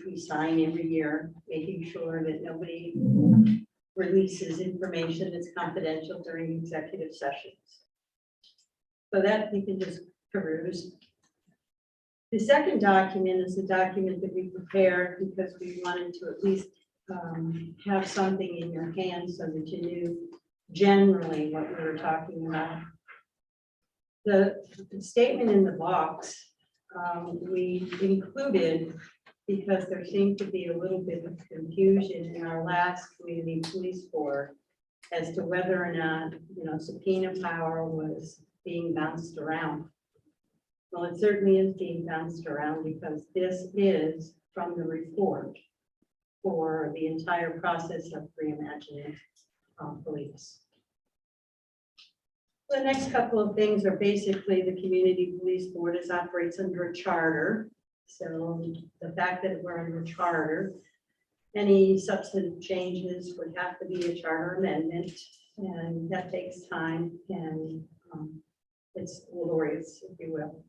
we sign every year, making sure that nobody releases information that's confidential during executive sessions. So that you can just peruse. The second document is a document that we prepared because we wanted to at least have something in your hands so that you knew generally what we were talking about. The statement in the box we included because there seemed to be a little bit of confusion in our last community police board as to whether or not, subpoena power was being bounced around. Well, it certainly is being bounced around because this is from the report for the entire process of reimagining police. The next couple of things are basically the community police board operates under a charter. So the fact that we're under a charter, any substantive changes would have to be a charter amendment, and that takes time, and it's laborious, if you will.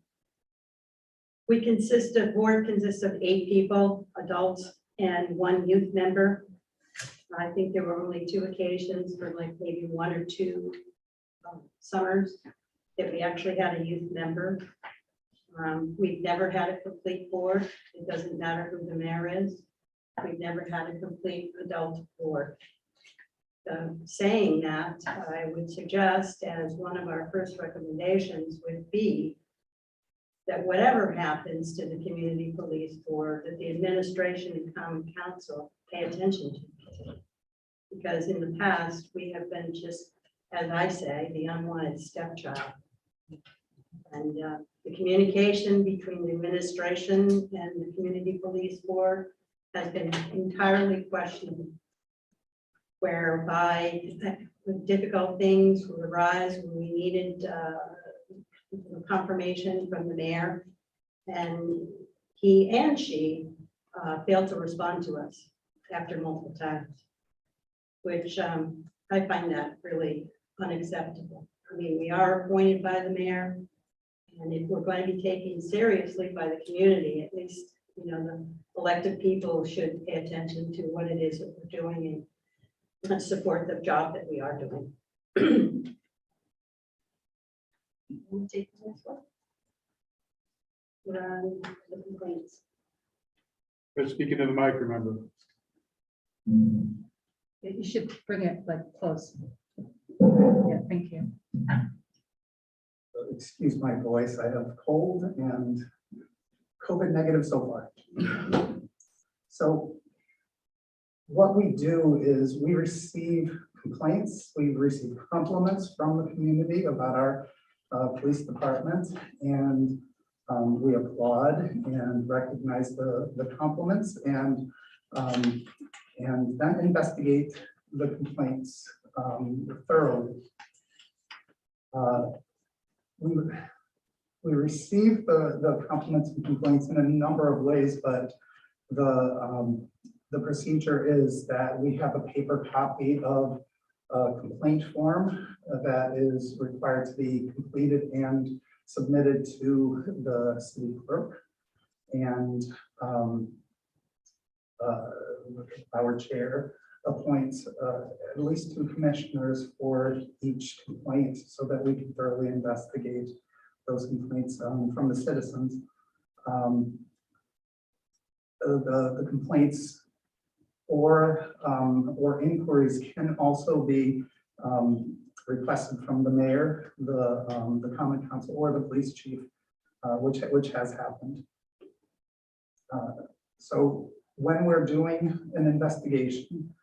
Board consists of 8 people, adults, and 1 youth member. I think there were only 2 occasions for like maybe 1 or 2 summers that we actually had a youth member. We've never had a complete board. It doesn't matter who the mayor is. We've never had a complete adult board. Saying that, I would suggest as one of our first recommendations would be that whatever happens to the community police board, that the administration and common council pay attention to. Because in the past, we have been just, as I say, the unwanted stepchild. And the communication between the administration and the community police board has been entirely questionable, whereby difficult things would arise when we needed confirmation from the mayor, and he and she failed to respond to us after multiple times, which I find that really unacceptable. I mean, we are appointed by the mayor, and if we're going to be taken seriously by the community, at least, the elected people should pay attention to what it is that we're doing and support the job that we are doing. We'll take the next one. The complaints. But speaking to the mic, remember. You should bring it like close. Yeah, thank you. Excuse my voice, I have cold and COVID negative so far. So what we do is we receive complaints, we receive compliments from the community about our police department, and we applaud and recognize the compliments and then investigate the complaints thoroughly. We receive the compliments and complaints in a number of ways, but the procedure is that we have a paper copy of a complaint form that is required to be completed and submitted to the city clerk, and our chair appoints at least 2 commissioners for each complaint so that we can thoroughly investigate those complaints from the citizens. The complaints or inquiries can also be requested from the mayor, the common council, or the police chief, which has happened. So when we're doing an investigation,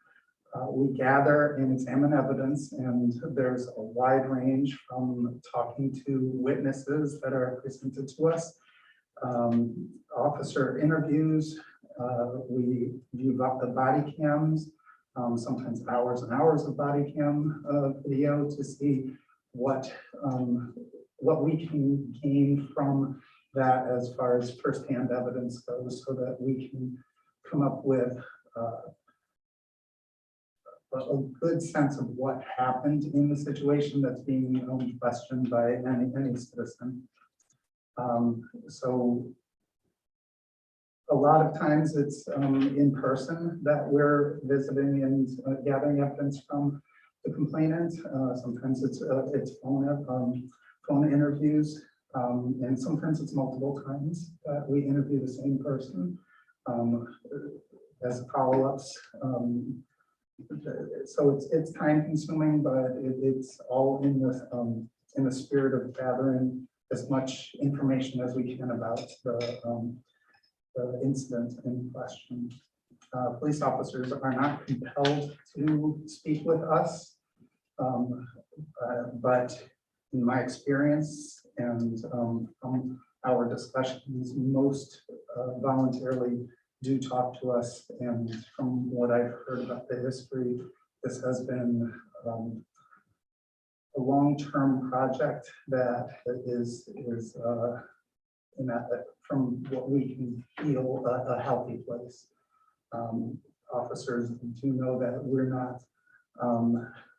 we gather and examine evidence, and there's a wide range from talking to witnesses that are presented to us, officer interviews, we view the body cams, sometimes hours and hours of body cam video to see what we can gain from that as far as firsthand evidence goes, so that we can come up with a good sense of what happened in the situation that's being questioned by any citizen. So A lot of times it's in person that we're visiting and gathering evidence from the complainant. Sometimes it's phone interviews, and sometimes it's multiple times that we interview the same person as follow-ups. So it's time consuming, but it's all in the spirit of gathering as much information as we can about the incident in question. Police officers are not compelled to speak with us, but in my experience and from our discussions, most voluntarily do talk to us. And from what I've heard about the history, this has been a long-term project that is in that, from what we can feel, a healthy place. Officers do know that we're not,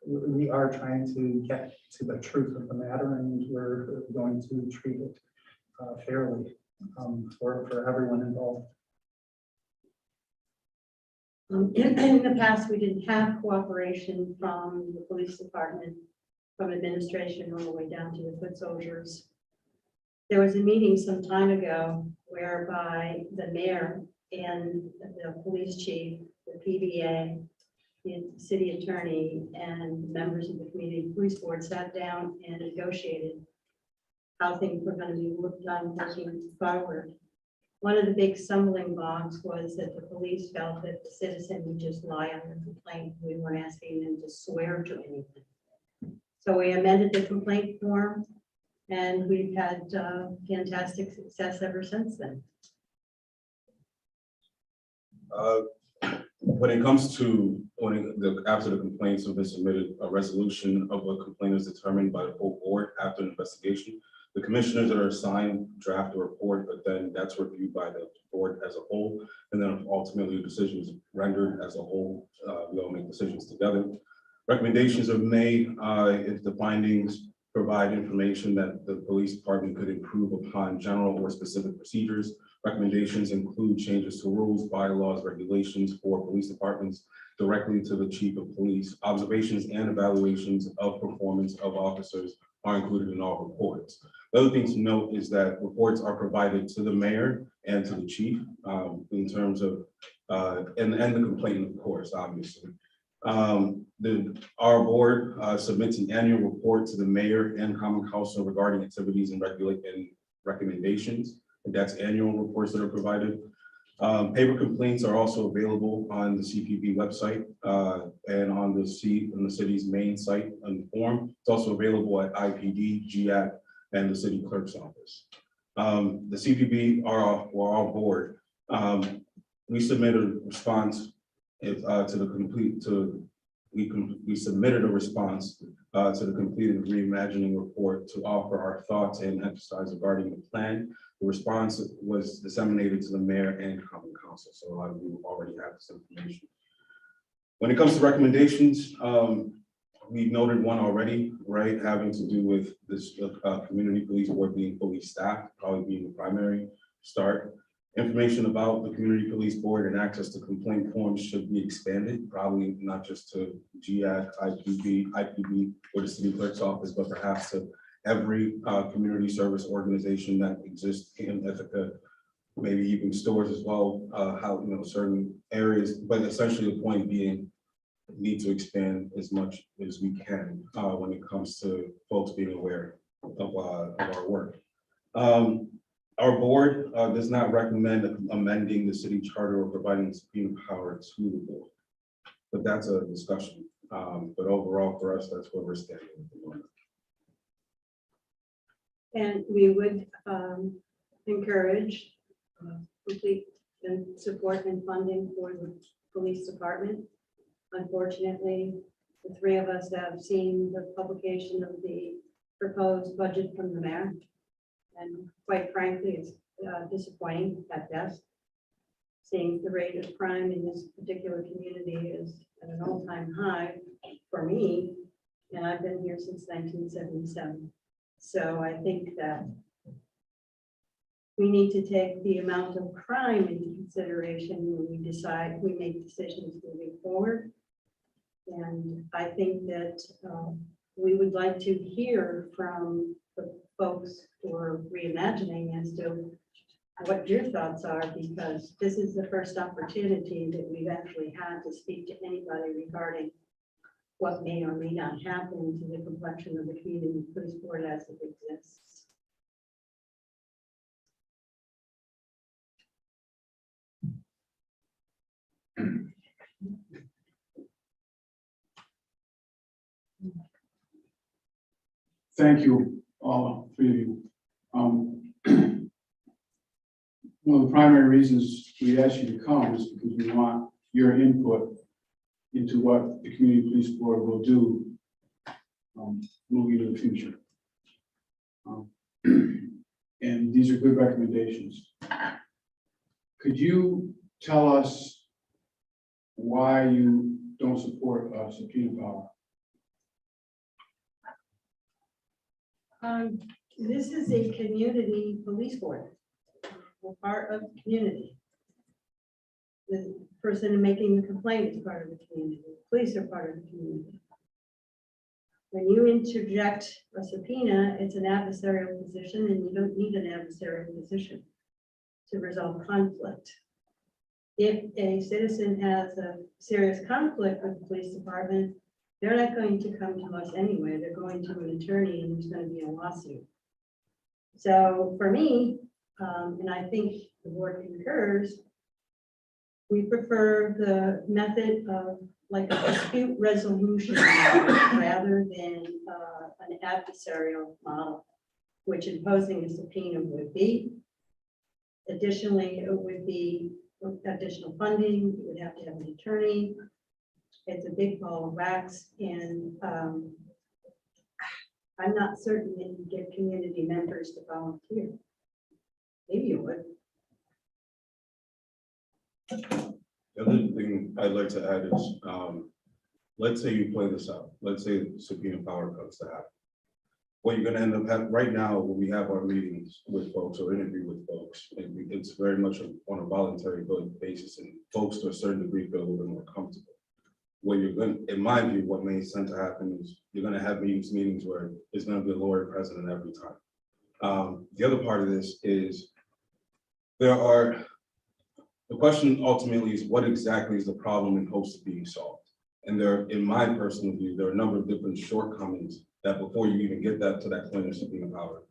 we are trying to get to the truth of the matter, and we're going to treat it fairly for everyone involved. In the past, we didn't have cooperation from the police department, from administration all the way down to the foot soldiers. There was a meeting some time ago whereby the mayor and the police chief, the PBA, the city attorney, and members of the community police board sat down and negotiated how things were going to be done looking forward. One of the big stumbling blocks was that the police felt that the citizen would just lie on the complaint. We weren't asking them to swear to anything. So we amended the complaint form, and we've had fantastic success ever since then. When it comes to after the complaints have been submitted, a resolution of a complaint is determined by the full board after an investigation. The commissioners that are assigned draft a report, but then that's reviewed by the board as a whole, and then ultimately a decision is rendered as a whole. We all make decisions together. Recommendations are made if the findings provide information that the police department could improve upon general or specific procedures. Recommendations include changes to rules, bylaws, regulations for police departments directly to the chief of police. Observations and evaluations of performance of officers are included in all reports. The other thing to note is that reports are provided to the mayor and to the chief in terms of, and the complainant, of course, obviously. Our board submits an annual report to the mayor and common council regarding activities and recommendations. And that's annual reports that are provided. Paper complaints are also available on the CPB website and on the city's main site and form. It's also available at IPD, GAC, and the city clerk's office. The CPB are our board. We submitted a response we submitted a response to the completed Reimagining report to offer our thoughts and emphasize regarding the plan. The response was disseminated to the mayor and common council, so a lot of you already have this information. When it comes to recommendations, we've noted one already, right, having to do with this community police board being fully staffed, probably being the primary start. Information about the community police board and access to complaint forms should be expanded, probably not just to GAC, IPB, or the city clerk's office, but perhaps to every community service organization that exists in Ithaca, maybe even stores as well, how, certain areas, but essentially the point being, need to expand as much as we can when it comes to folks being aware of our work. Our board does not recommend amending the city charter or providing subpoena power to the board, but that's a discussion. But overall, for us, that's where we're standing at the moment. And we would encourage complete and support and funding for the police department. Unfortunately, the three of us have seen the publication of the proposed budget from the mayor. And quite frankly, it's disappointing at best. Seeing the rate of crime in this particular community is at an all-time high for me, and I've been here since 1977. So I think that we need to take the amount of crime into consideration when we make decisions moving forward. And I think that we would like to hear from the folks who are reimagining as to what your thoughts are, because this is the first opportunity that we've actually had to speak to anybody regarding what may or may not happen to the complexion of the community police board as it exists. Thank you, all three of you. One of the primary reasons we asked you to come is because we want your input into what the community police board will do moving into the future. And these are good recommendations. Could you tell us why you don't support subpoena power? This is a community police board. We're part of the community. The person making the complaint is part of the community. Police are part of the community. When you interject a subpoena, it's an adversarial position, and you don't need an adversarial position to resolve conflict. If a citizen has a serious conflict with the police department, they're not going to come to us anyway. They're going to an attorney, and there's going to be a lawsuit. So for me, and I think the board concurs, we prefer the method of like a dispute resolution rather than an adversarial model, which imposing a subpoena would be. Additionally, it would be additional funding. You would have to have an attorney. It's a big ball of wax, and I'm not certain that you get community members to volunteer. Maybe you would. The other thing I'd like to add is, let's say you play this out. Let's say subpoena power comes to happen. What you're gonna end up having right now, when we have our meetings with folks or interview with folks, it's very much on a voluntary basis, and folks to a certain degree feel a little bit more comfortable. What you're going, in my view, what may tend to happen is you're gonna have meetings where there's gonna be a lawyer present every time. The other part of this is the question ultimately is what exactly is the problem in hopes of being solved? And there, in my personal view, there are a number of different shortcomings that before you even get that to that point of subpoena power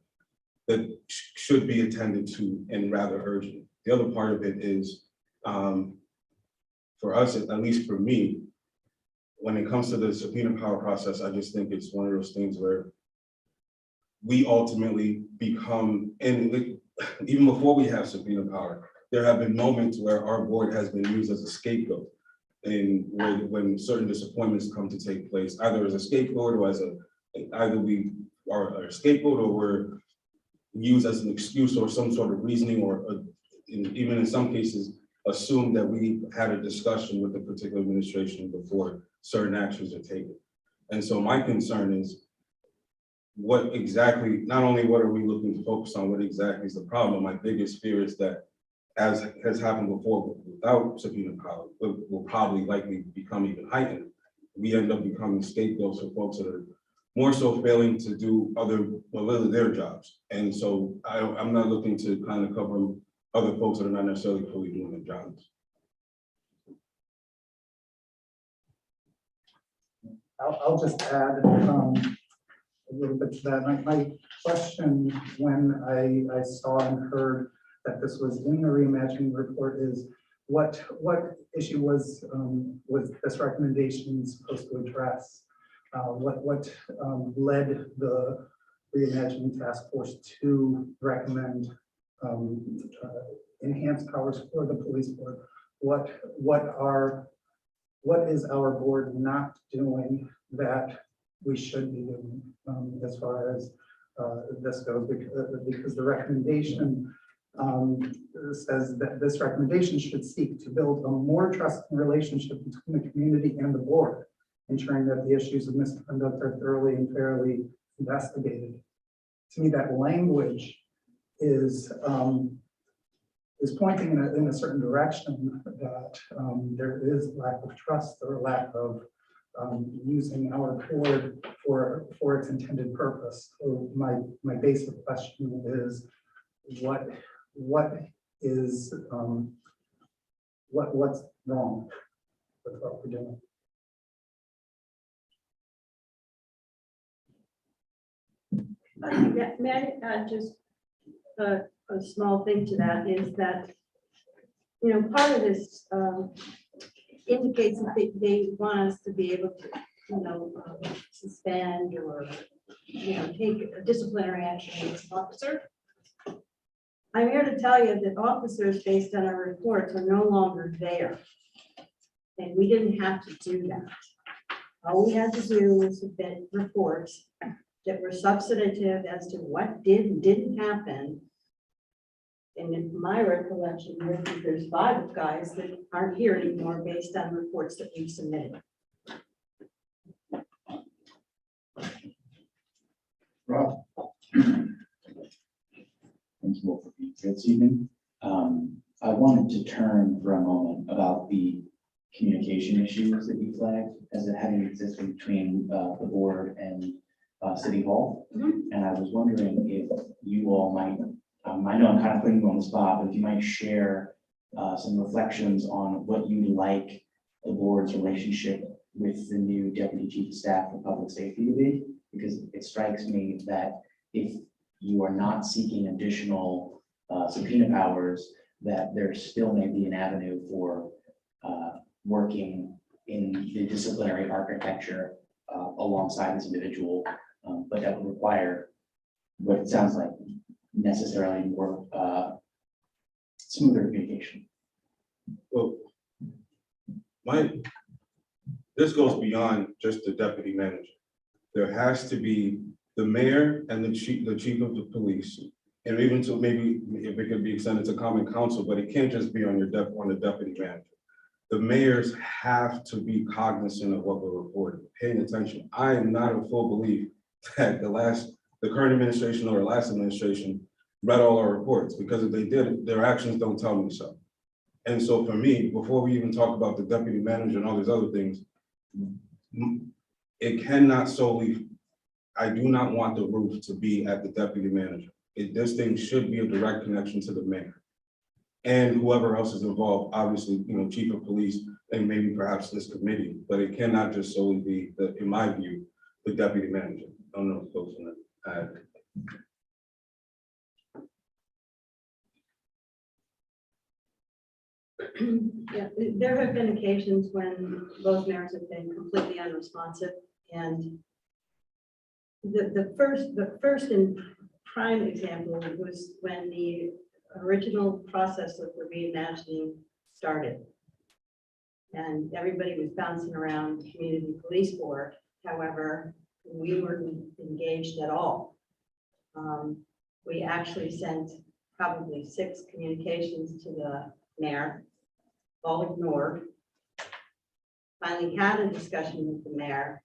that should be attended to and rather urgent. The other part of it is, for us, at least for me, when it comes to the subpoena power process, I just think it's one of those things where we ultimately become, and even before we have subpoena power, there have been moments where our board has been used as a scapegoat, and when certain disappointments come to take place, either as a scapegoat or either we are a scapegoat or we're used as an excuse or some sort of reasoning, or even in some cases, assume that we had a discussion with the particular administration before certain actions are taken. And so my concern is what exactly, not only what are we looking to focus on, what exactly is the problem? My biggest fear is that, as has happened before without subpoena power, will probably likely become even heightened. We end up becoming scapegoats for folks that are more so failing to do their jobs. And so I'm not looking to kind of cover other folks that are not necessarily fully doing their jobs. I'll just add a little bit to that. My question when I saw and heard that this was in the Reimagining report is what issue was this recommendation supposed to address? What led the Reimagining Task Force to recommend enhanced powers for the police board? What is our board not doing that we should be doing as far as this goes? Because the recommendation says that this recommendation should seek to build a more trusting relationship between the community and the board, ensuring that the issues of misconduct are thoroughly and fairly investigated. To me, that language is is pointing in a certain direction, that there is lack of trust or lack of using our board for its intended purpose. So my basic question is, what is what's wrong with what we're doing? May I add just a small thing to that is that, part of this indicates that they want us to be able to, suspend or, take a disciplinary action against an officer. I'm here to tell you that officers, based on our reports, are no longer there. And we didn't have to do that. All we had to do was submit reports that were substantive as to what did and didn't happen. And in my recollection, there's 5 guys that aren't here anymore based on reports that we've submitted. Rob? Thank you all for being here this evening. I wanted to turn for a moment about the communication issues that you flagged as it having existed between the board and City Hall. And I was wondering if you all might, I know I'm kind of putting you on the spot, but if you might share some reflections on what you like the board's relationship with the new Deputy Chief of Staff for Public Safety to be, because it strikes me that if you are not seeking additional subpoena powers, that there still may be an avenue for working in the disciplinary architecture alongside this individual, but that would require what it sounds like necessarily more smoother communication. Well, this goes beyond just the deputy manager. There has to be the mayor and the chief of the police, and even to maybe if it could be extended to common council, but it can't just be on the deputy manager. The mayors have to be cognizant of what we're reporting, paying attention. I am not of full belief that the current administration or the last administration read all our reports, because if they did, their actions don't tell me so. And so for me, before we even talk about the deputy manager and all these other things, it cannot solely, I do not want the roof to be at the deputy manager. This thing should be a direct connection to the mayor and whoever else is involved, obviously, chief of police and maybe perhaps this committee, but it cannot just solely be, in my view, the deputy manager. I don't know if folks want to add. Yeah, there have been occasions when both mayors have been completely unresponsive, and the first and prime example was when the original process of the reimagining started. And everybody was bouncing around the community police board. However, we weren't engaged at all. We actually sent probably 6 communications to the mayor, all ignored. Finally had a discussion with the mayor,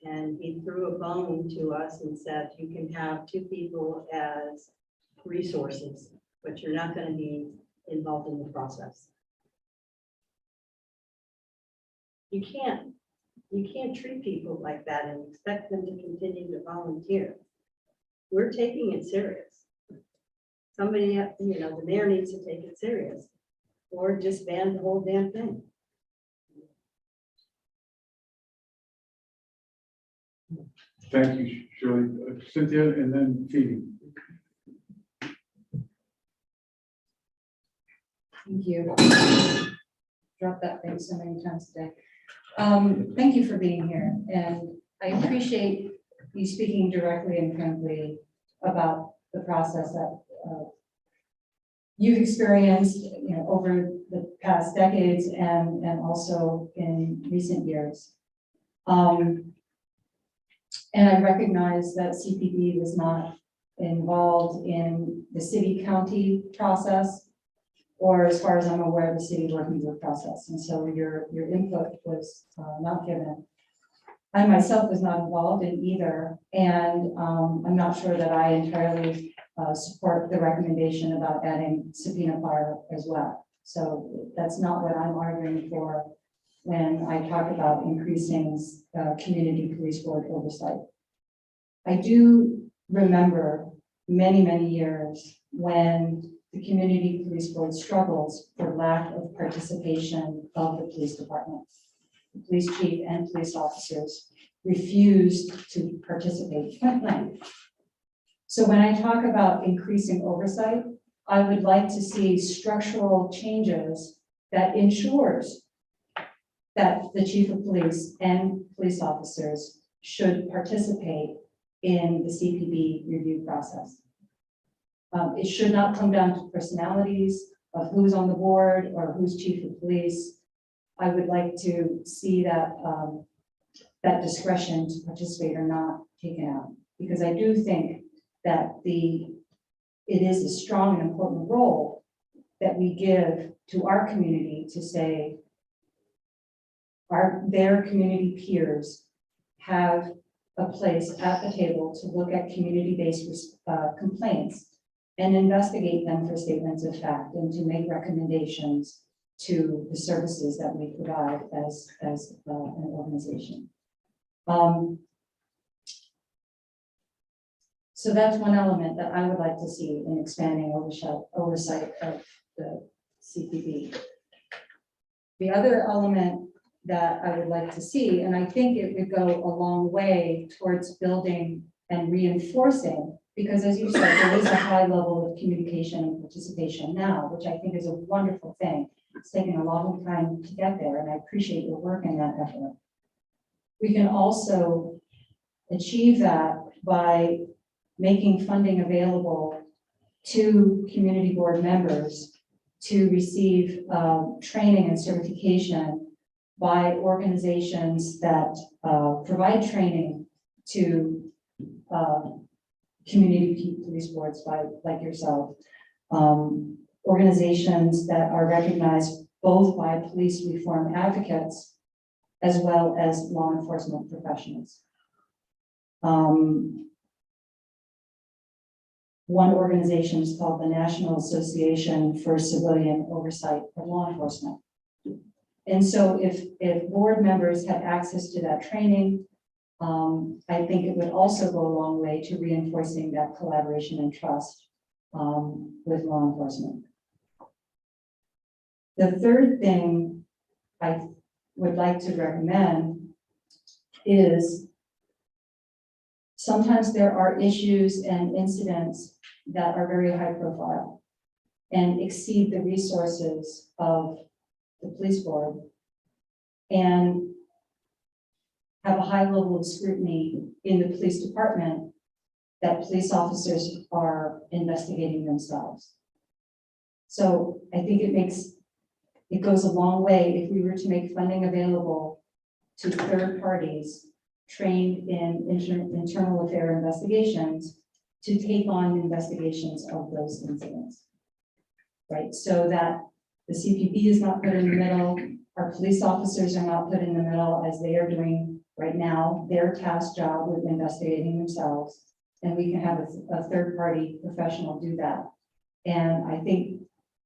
and he threw a bone to us and said, you can have 2 people as resources, but you're not going to be involved in the process. You can't treat people like that and expect them to continue to volunteer. We're taking it serious. Somebody, the mayor needs to take it serious, or just ban the whole damn thing. Thank you, Shirley. Cynthia, and then Phoebe. Thank you. Drop that thing so many times today. Thank you for being here, and I appreciate you speaking directly and frankly about the process that you've experienced, over the past decades and also in recent years. And I recognize that CPD was not involved in the city-county process, or as far as I'm aware, the city working group process. And so your input was not given. I myself was not involved in either. And I'm not sure that I entirely support the recommendation about adding subpoena power as well. So that's not what I'm arguing for when I talk about increasing community police board oversight. I do remember many, many years when the community police board struggles for lack of participation of the police department. The police chief and police officers refused to participate point blank. So when I talk about increasing oversight, I would like to see structural changes that ensures that the chief of police and police officers should participate in the CPB review process. It should not come down to personalities of who's on the board or who's chief of police. I would like to see that that discretion to participate or not taken out, because I do think that it is a strong and important role that we give to our community to say their community peers have a place at the table to look at community-based complaints and investigate them for statements of fact and to make recommendations to the services that we provide as an organization. So that's one element that I would like to see in expanding oversight of the CPB. The other element that I would like to see, and I think it would go a long way towards building and reinforcing, because as you said, there is a high level of communication and participation now, which I think is a wonderful thing. It's taken a long time to get there, and I appreciate your work in that effort. We can also achieve that by making funding available to community board members to receive training and certification by organizations that provide training to community police boards like yourself. Organizations that are recognized both by police reform advocates as well as law enforcement professionals. One organization is called the National Association for Civilian Oversight of Law Enforcement. And so if board members have access to that training, I think it would also go a long way to reinforcing that collaboration and trust with law enforcement. The third thing I would like to recommend is sometimes there are issues and incidents that are very high profile and exceed the resources of the police board and have a high level of scrutiny in the police department that police officers are investigating themselves. So I think it goes a long way if we were to make funding available to third parties trained in internal affair investigations to take on investigations of those incidents, right? So that the CPB is not put in the middle, our police officers are not put in the middle as they are doing right now, their task job with investigating themselves, and we can have a third party professional do that. And I think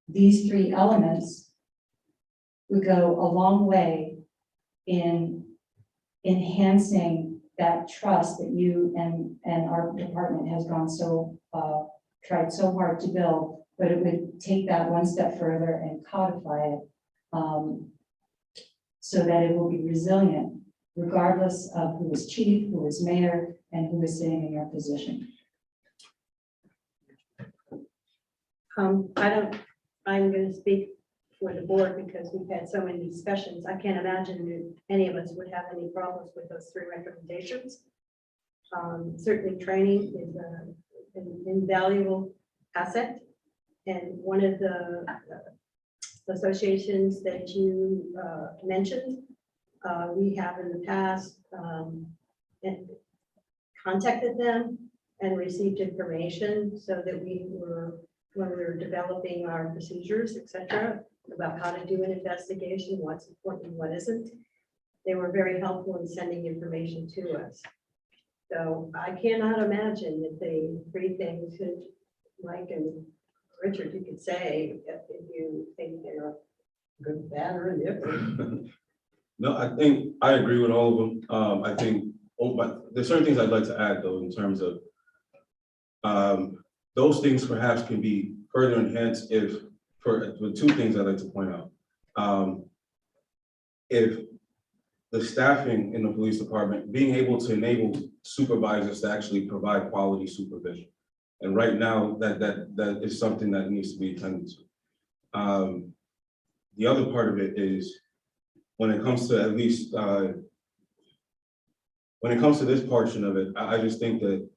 these three elements would go a long way in enhancing that trust that you and our department has gone tried so hard to build, but it would take that one step further and codify it so that it will be resilient, regardless of who is chief, who is mayor, and who is sitting in your position. I'm going to speak for the board because we've had so many discussions. I can't imagine that any of us would have any problems with those three recommendations. Certainly training is an invaluable asset. And one of the associations that you mentioned, we have in the past and contacted them and received information so that when we were developing our procedures, etc., about how to do an investigation, what's important and what isn't. They were very helpful in sending information to us. So I cannot imagine that the three things Mike and Richard, you could say if you think they're good, bad, or indifferent. No, I think I agree with all of them. I think, but there's certain things I'd like to add though, in terms of those things perhaps can be further enhanced if, for two things I'd like to point out. If the staffing in the police department, being able to enable supervisors to actually provide quality supervision. And right now, that is something that needs to be attended to. The other part of it is, when it comes to at least, when it comes to this portion of it, I just think that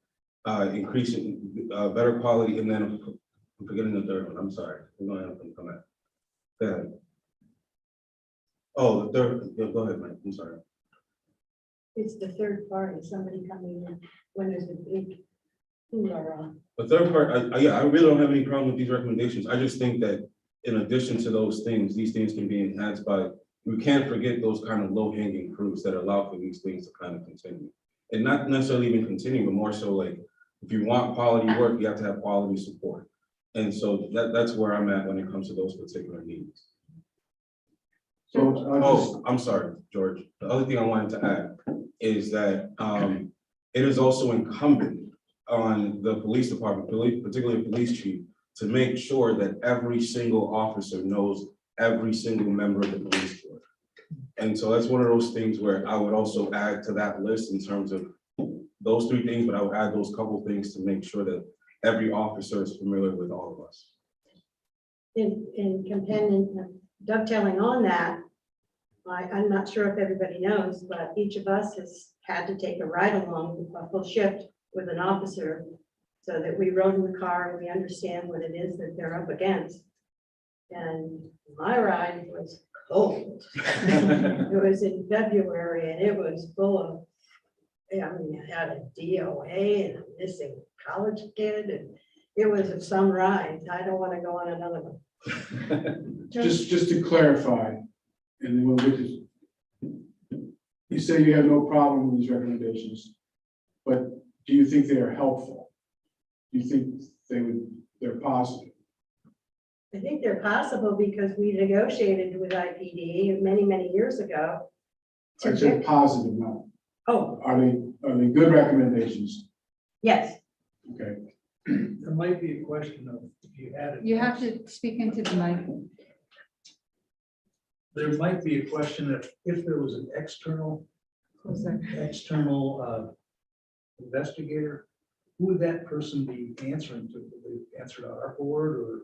increasing better quality, and then I'm forgetting the third one, I'm sorry. We're going to have to come back. Go ahead. Oh, the third, yeah, go ahead, Mike, I'm sorry. It's the third party, somebody coming in when there's a big hoorah. The third part, yeah, I really don't have any problem with these recommendations. I just think that in addition to those things, these things can be enhanced by, we can't forget those kind of low hanging fruits that allow for these things to kind of continue. And not necessarily even continue, but more so like, if you want quality work, you have to have quality support. And so that's where I'm at when it comes to those particular needs. So Oh, I'm sorry, George. The other thing I wanted to add is that it is also incumbent on the police department, particularly the police chief, to make sure that every single officer knows every single member of the police force. And so that's one of those things where I would also add to that list in terms of those three things, but I would add those couple things to make sure that every officer is familiar with all of us. In companion, dovetailing on that, I'm not sure if everybody knows, but each of us has had to take a ride along a full shift with an officer so that we rode in the car and we understand what it is that they're up against. And my ride was cold. It was in February and it was full of, I mean, I had a DOA and a missing college kid, and it was some ride. I don't want to go on another one. just to clarify, and then we'll get to, you say you have no problem with these recommendations, but do you think they are helpful? Do you think they're positive? I think they're possible because we negotiated with IPD many, many years ago. I said positive, no. Oh, Are they good recommendations? yes. Okay. There might be a question of, if you added. You have to speak into the mic. There might be a question of if there was an external investigator, who would that person be answering to? Would they answer to our board or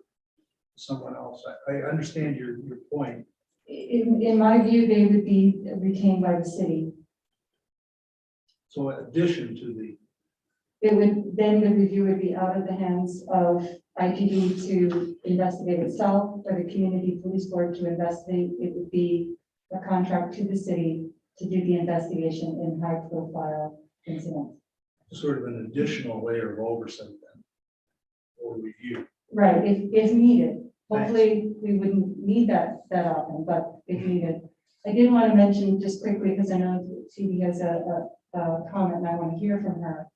someone else? I understand your point. In my view, they would be retained by the city. So in addition to the, Then the review would be out of the hands of IPD to investigate itself, or the community police board to investigate. It would be a contract to the city to do the investigation in high profile incidents. sort of an additional layer of oversight then, or review. Right, if needed. Hopefully, we wouldn't need that often, but if needed. I did want to mention just quickly, because I know Phoebe has a comment and I want to hear from her.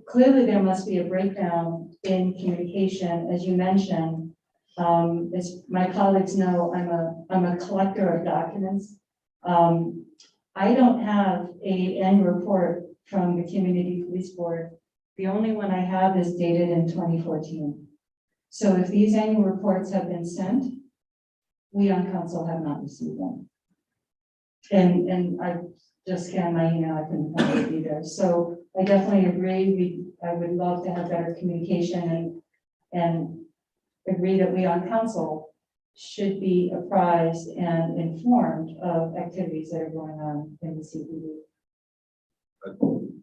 Clearly, there must be a breakdown in communication, as you mentioned. As my colleagues know, I'm a collector of documents. I don't have an annual report from the Community Police Board. The only one I have is dated in 2014. So if these annual reports have been sent, we on council have not received them. And I just scanned my email, I couldn't find it either. So I definitely agree. I would love to have better communication and agree that we on council should be apprised and informed of activities that are going on in the CPD.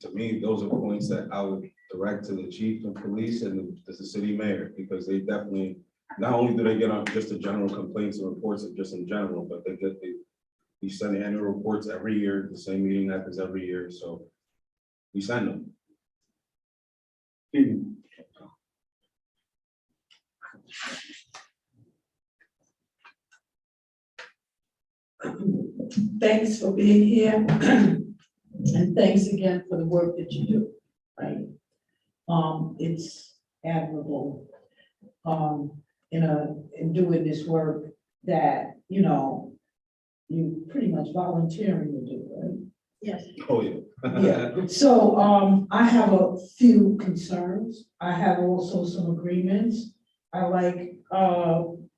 To me, those are points that I would direct to the chief of police and the city mayor, because they definitely, not only do they get on just the general complaints and reports of just in general, but we send annual reports every year. The same meeting happens every year, so we send them. Phoebe. Thanks for being here. And thanks again for the work that you do, right? It's admirable, in doing this work that, you pretty much volunteering to do, right? Yes. Oh, yeah. Yeah, so, I have a few concerns. I have also some agreements. I like,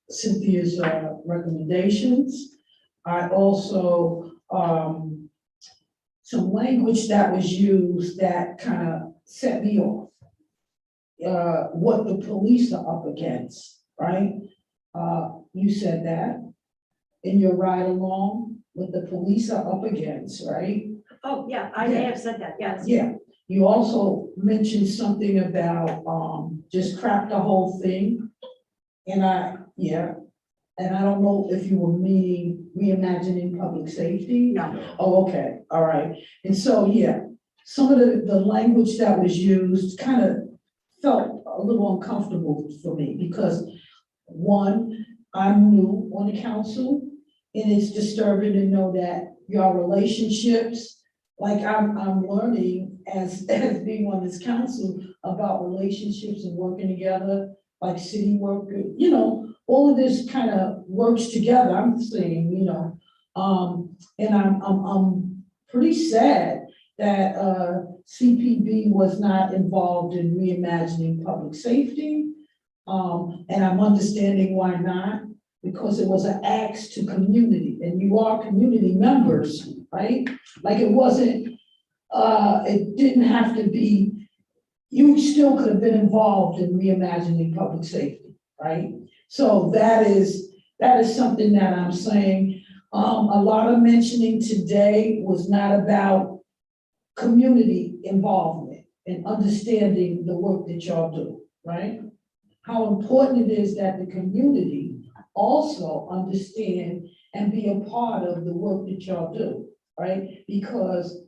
Cynthia's, recommendations. I also, some language that was used that kind of set me off. What the police are up against, right? You said that in your ride along, what the police are up against, right? Oh, yeah, I may have said that, yes. Yeah, you also mentioned something about, just crap the whole thing. And I don't know if you were meaning reimagining public safety. No, Oh, okay, all right. And so, yeah, some of the language that was used kind of felt a little uncomfortable for me because one, I'm new on the council and it's disturbing to know that your relationships, like I'm learning as being on this council about relationships and working together, like city work, all of this kind of works together, I'm saying, and I'm pretty sad that, CPB was not involved in reimagining public safety. And I'm understanding why not, because it was an ask to community, and you are community members, right? Like it wasn't, it didn't have to be, you still could have been involved in reimagining public safety, right? So that is something that I'm saying. A lot of mentioning today was not about community involvement and understanding the work that y'all do, right? How important it is that the community also understand and be a part of the work that y'all do, right? Because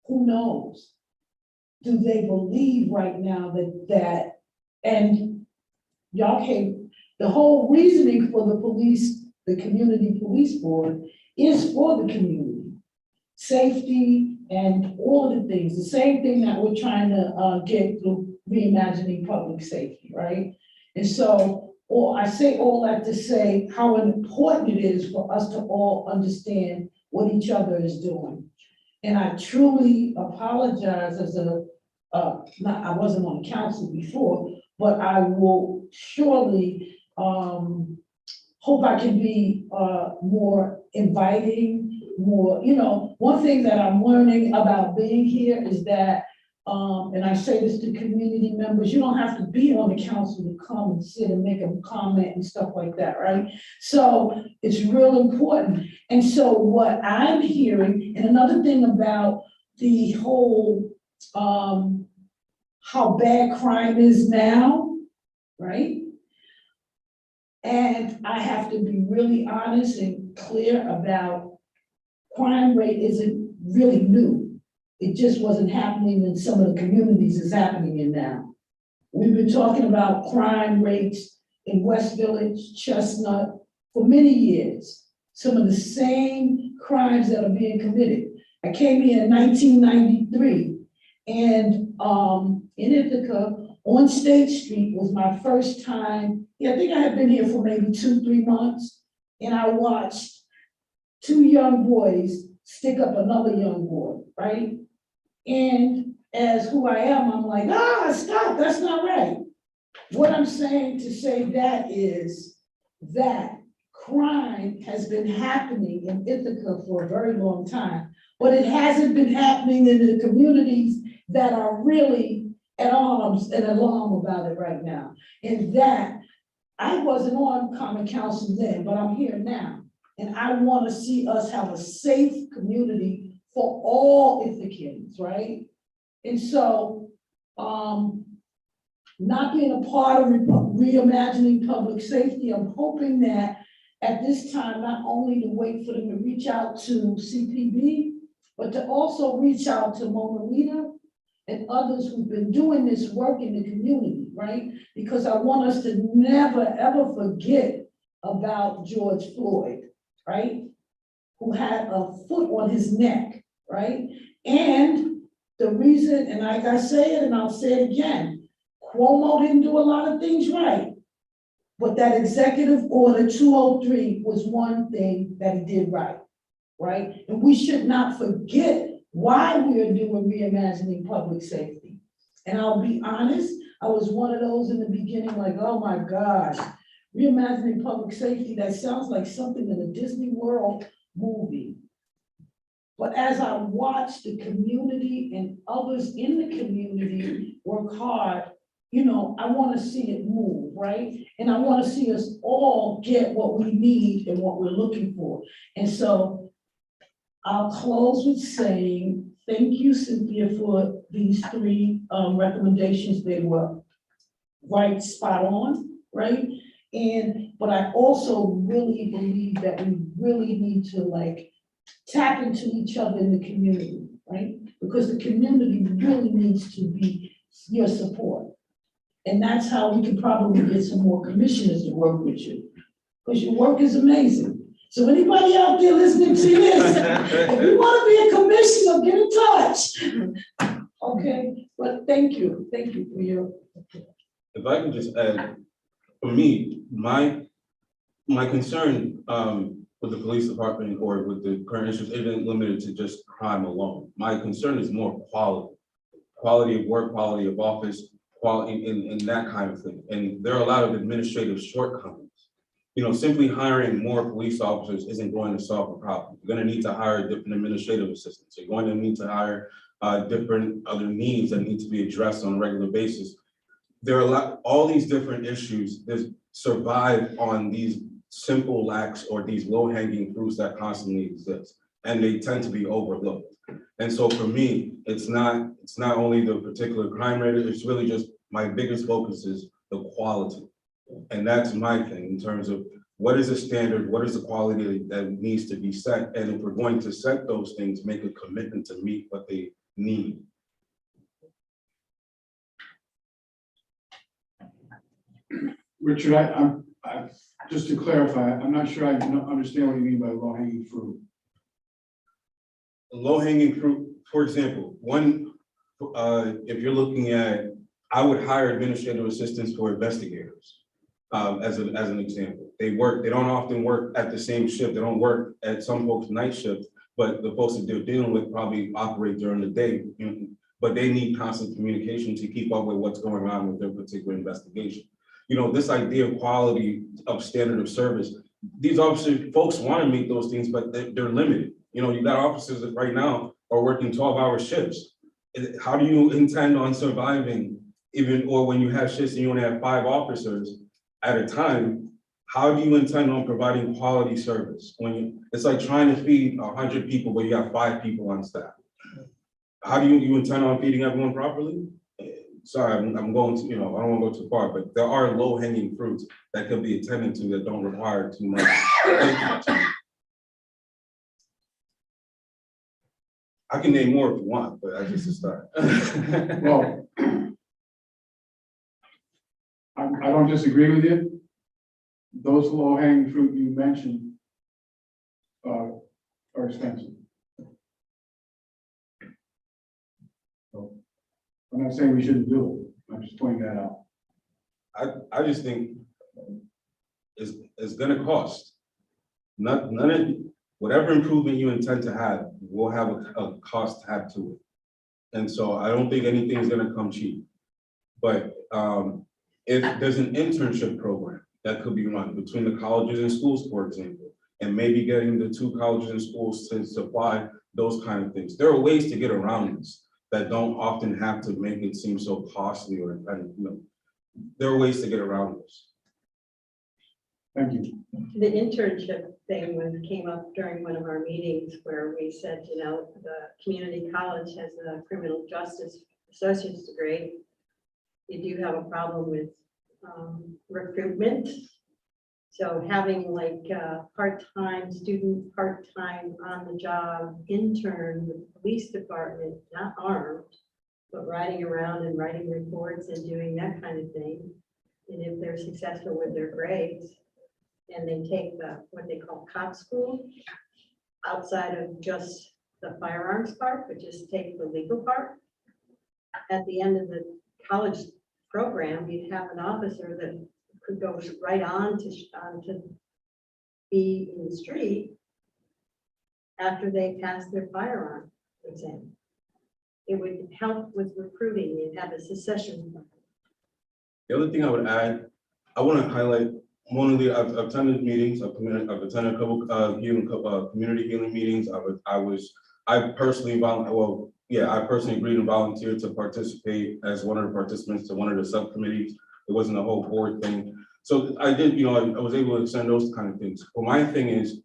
who knows? Do they believe right now that, and y'all came, the whole reasoning for the police, the community police board is for the community. Safety and all of the things, the same thing that we're trying to get through reimagining public safety, right? And so, or I say all that to say how important it is for us to all understand what each other is doing. And I truly apologize as I wasn't on the council before, but I will surely, hope I can be, more inviting, more, one thing that I'm learning about being here is that, and I say this to community members, you don't have to be on the council to come and sit and make a comment and stuff like that, right? So it's real important. And so what I'm hearing, and another thing about the whole, how bad crime is now, right? And I have to be really honest and clear about crime rate isn't really new. It just wasn't happening in some of the communities it's happening in now. We've been talking about crime rates in West Village, Chestnut, for many years. Some of the same crimes that are being committed. I came here in 1993, and in Ithaca, on State Street was my first time. I think I had been here for maybe 2-3 months, and I watched 2 young boys stick up another young boy, right? And as who I am, I'm like, stop, that's not right. What I'm saying to say that is that crime has been happening in Ithaca for a very long time, but it hasn't been happening in the communities that are really at arms and alarm about it right now. And that, I wasn't on common council then, but I'm here now. And I want to see us have a safe community for all Ithacans, right? And so, not being a part of reimagining public safety, I'm hoping that at this time, not only to wait for them to reach out to CPB, but to also reach out to Mona Lisa and others who've been doing this work in the community, right? Because I want us to never, ever forget about George Floyd, right? Who had a foot on his neck, right? And the reason, and like I say it, and I'll say it again, Cuomo didn't do a lot of things right. But that executive order 203 was one thing that he did right, right? And we should not forget why we are doing reimagining public safety. And I'll be honest, I was one of those in the beginning, like, oh my gosh, reimagining public safety, that sounds like something in a Disney World movie. But as I watch the community and others in the community work hard, you know, I want to see it move, right? And I want to see us all get what we need and what we're looking for. And so I'll close with saying, thank you, Cynthia, for these three recommendations. They were right, spot on, right? But I also really believe that we really need to like tap into each other in the community, right? Because the community really needs to be your support. And that's how we can probably get some more commissioners to work with you, because your work is amazing. So anybody out there listening to this, if you want to be a commissioner, get in touch. Okay, but thank you for your. If I can just add, for me, my concern with the police department or with the current issues isn't limited to just crime alone. My concern is more quality of work, quality of office, quality in that kind of thing. And there are a lot of administrative shortcomings. You know, simply hiring more police officers isn't going to solve the problem. You're going to need to hire different administrative assistants. You're going to need to hire different other needs that need to be addressed on a regular basis. There are all these different issues that survive on these simple lacks or these low-hanging fruits that constantly exist, and they tend to be overlooked. And so for me, it's not only the particular crime rate, it's really just my biggest focus is the quality. And that's my thing in terms of what is the standard, what is the quality that needs to be set, and if we're going to set those things, make a commitment to meet what they need. Richard, I just to clarify, I'm not sure I understand what you mean by low-hanging fruit. Low-hanging fruit, for example, if you're looking at, I would hire administrative assistants for investigators, as an example. They don't often work at the same shift. They don't work at some folks' night shift, but the folks that they're dealing with probably operate during the day, but they need constant communication to keep up with what's going on with their particular investigation. You know, this idea of quality of standard of service, these officers, folks want to meet those things, but they're limited. You know, you got officers that right now are working 12-hour shifts. How do you intend on surviving or when you have shifts and you only have 5 officers at a time, how do you intend on providing quality service? It's like trying to feed 100 people, but you have 5 people on staff. How do you intend on feeding everyone properly? Sorry, I'm going to, I don't want to go too far, but there are low-hanging fruits that can be attended to that don't require too much. I can name more if you want, but that's just a start. Well, I don't disagree with you. Those low-hanging fruit you mentioned are expensive. So I'm not saying we shouldn't do it. I'm just pointing that out. I just think it's gonna cost. None of whatever improvement you intend to have will have a cost to have to it. And so I don't think anything's gonna come cheap. But if there's an internship program that could be run between the colleges and schools, for example, and maybe getting the 2 colleges and schools to supply those kind of things. There are ways to get around this that don't often have to make it seem so costly there are ways to get around this. Thank you. The internship thing came up during one of our meetings where we said, the community college has a criminal justice associate's degree. You do have a problem with recruitment. So having like part-time student, part-time on the job intern with the police department, not armed, but riding around and writing reports and doing that kind of thing. And if they're successful with their grades and they take what they call cop school outside of just the firearms part, but just take the legal part, at the end of the college program, you'd have an officer that could go right on to be in the street after they pass their firearm exam. It would help with recruiting. You'd have a succession. The other thing I would add, I want to highlight, Mona Lisa, I've attended meetings, I've attended a couple, community healing meetings. I personally agreed and volunteered to participate as one of the participants to one of the subcommittees. It wasn't a whole board thing. So I did, I was able to send those kind of things. But my thing is,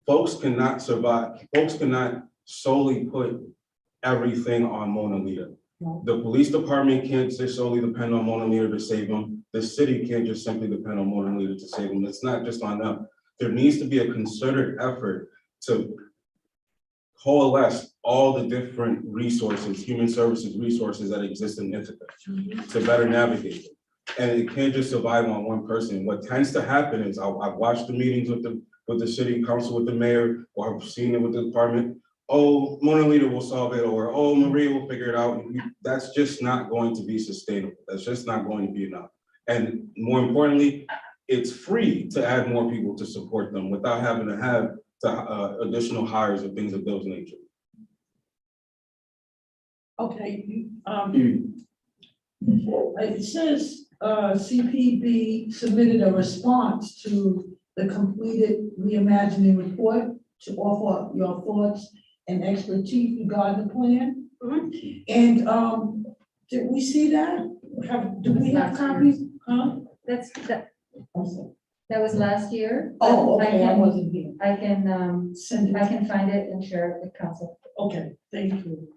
folks cannot survive, folks cannot solely put everything on Mona Lisa. No. The police department can't just solely depend on Mona Lisa to save them. The city can't just simply depend on Mona Lisa to save them. It's not just on them. There needs to be a concerted effort to coalesce all the different resources, human services resources that exist in Ithaca to better navigate it. And it can't just survive on one person. What tends to happen is I've watched the meetings with the city council, with the mayor, or I've seen it with the department. Oh, Mona Lisa will solve it, or oh, Maria will figure it out. That's just not going to be sustainable. That's just not going to be enough. And more importantly, it's free to add more people to support them without having to have additional hires or things of those nature. Okay, it says, CPB submitted a response to the completed reimagining report to offer your thoughts and expertise regarding the plan. Mhm. And, did we see that? Do we have copies? Huh? That I'm sorry. was last year. Oh, I okay, I can- wasn't here. I can, Send I it. can find it and share it with council. Okay, thank you.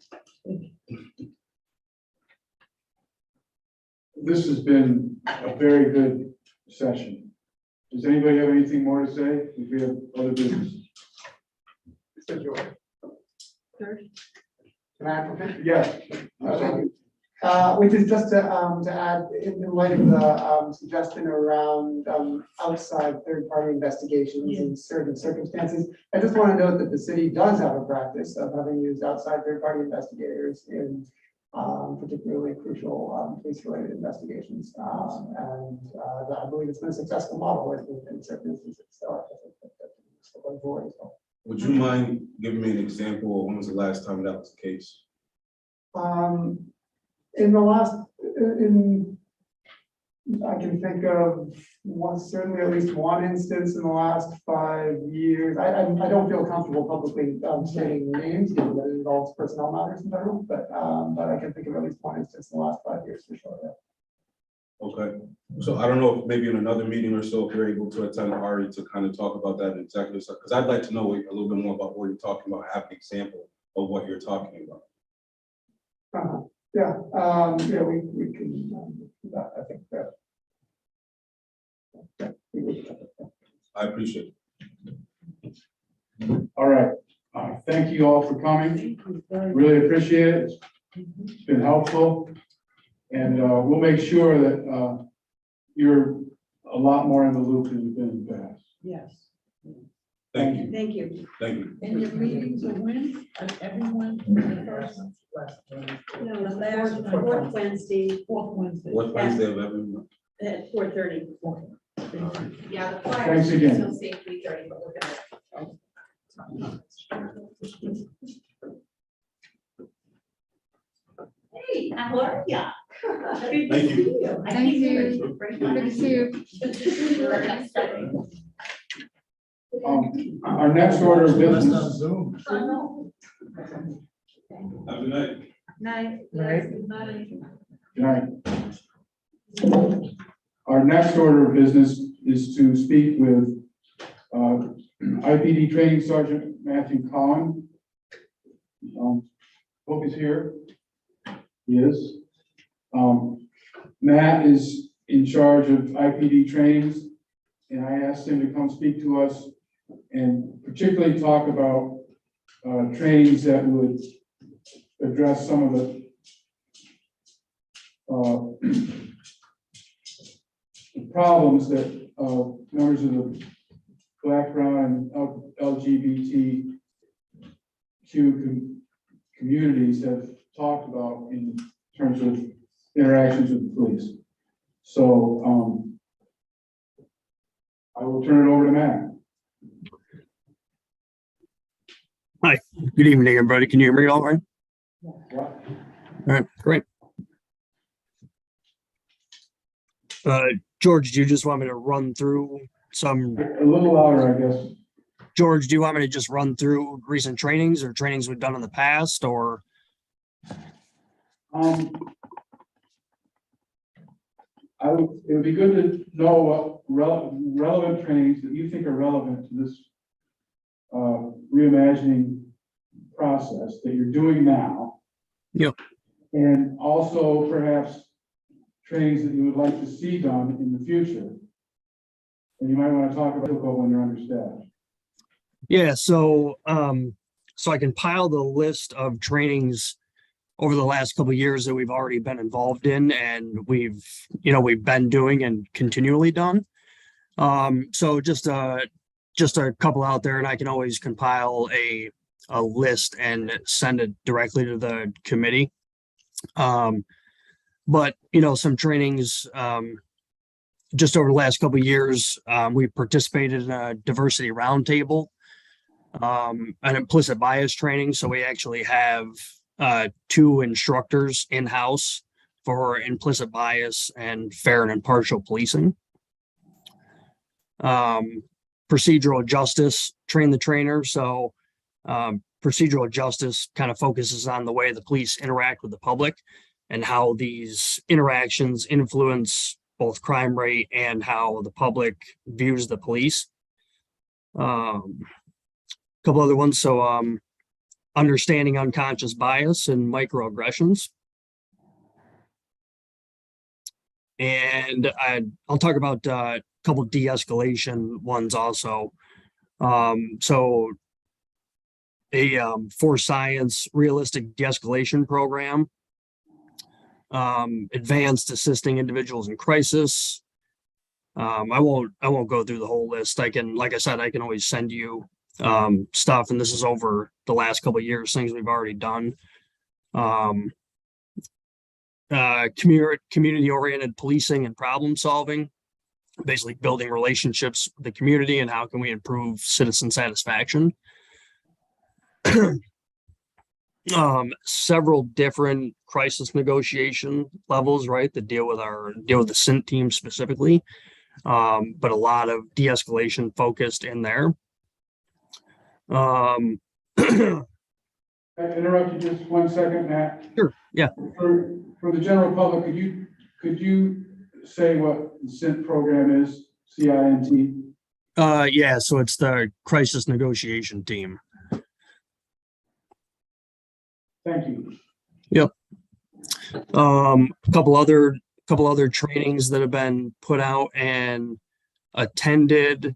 This has been a very good session. Does anybody have anything more to say? If we have other business? Mr. George. Third. Can I have a question? Yes. Which is just to add, in light of the suggestion around outside third-party investigations in certain circumstances. I just want to note that the city does have a practice of having used outside third-party investigators in particularly crucial police-related investigations. And I believe it's been a successful model in certain instances. So I think that's going forward as well. Would you mind giving me an example of when was the last time that was the case? In I can think of certainly at least one instance in the last 5 years. I don't feel comfortable publicly stating names, given that it involves personnel matters in federal, but I can think of at least one instance in the last 5 years for sure. Yeah. Okay, so I don't know if maybe in another meeting or so, if you're able to attend Ari to kind of talk about that in executive, because I'd like to know a little bit more about what you're talking about, have an example of what you're talking about. Yeah, we can do that. I think that. Yeah, we would. I appreciate it. All right. Thank you all for coming. Really appreciate it. It's been helpful. And we'll make sure that you're a lot more in the loop than you've been in the past. Yes. Thank you, Thank you. thank you. And your meetings are when? Everyone? No, the fourth Wednesday Fourth Wednesday. What Wednesday of every month? at 4:30. Yeah, the Thanks flyers again. still say 3:30, but we're gonna. Hey, how are ya? Good to Thank you. see you. I Thank think you. you're very Good to nice. see you. We're not studying. Our next order of business. Zoom. Oh, no. Have a good night. Night. Good night. Our next order of business is to speak with IPD Training Sergeant Matthew Collin. Hope he's here. He is. Matt is in charge of IPD trainings, and I asked him to come speak to us and particularly talk about trainings that would address some of the problems that members of the Black, Brown, and LGBTQ communities have talked about in terms of interactions with the police. So, I will turn it over to Matt. Good evening, everybody. Can you hear me all right? What? All right, great. George, do you just want me to run through some, A little louder, I guess. George, do you want me to just run through recent trainings or trainings we've done in the past, or? It would be good to know what relevant trainings that you think are relevant to this reimagining process that you're doing now. Yep. And also perhaps trainings that you would like to see done in the future. And you might want to talk about when you're understaffed. Yeah, so I can pile the list of trainings over the last couple of years that we've already been involved in and we've been doing and continually done. So just a couple out there, and I can always compile a list and send it directly to the committee. But some trainings just over the last couple of years, we participated in a diversity roundtable, an implicit bias training. So we actually have 2 instructors in-house for implicit bias and fair and impartial policing. Procedural justice, train the trainer. So procedural justice kind of focuses on the way the police interact with the public and how these interactions influence both crime rate and how the public views the police. Couple other ones. So understanding unconscious bias and microaggressions. And I'll talk about a couple de-escalation ones also. So a for science realistic de-escalation program, advanced assisting individuals in crisis. I won't go through the whole list. Like I said, I can always send you stuff, and this is over the last couple of years, things we've already done. Community-oriented policing and problem solving, basically building relationships with the community and how can we improve citizen satisfaction. Several different crisis negotiation levels, right, that deal with the SINT team specifically, but a lot of de-escalation focused in there. I interrupt you just 1 second, Matt. Sure. Yeah. For the general public, could you say what the CINT program is? CINT? Yeah. So it's the crisis negotiation team. Thank you. Yep. A couple other trainings that have been put out and attended.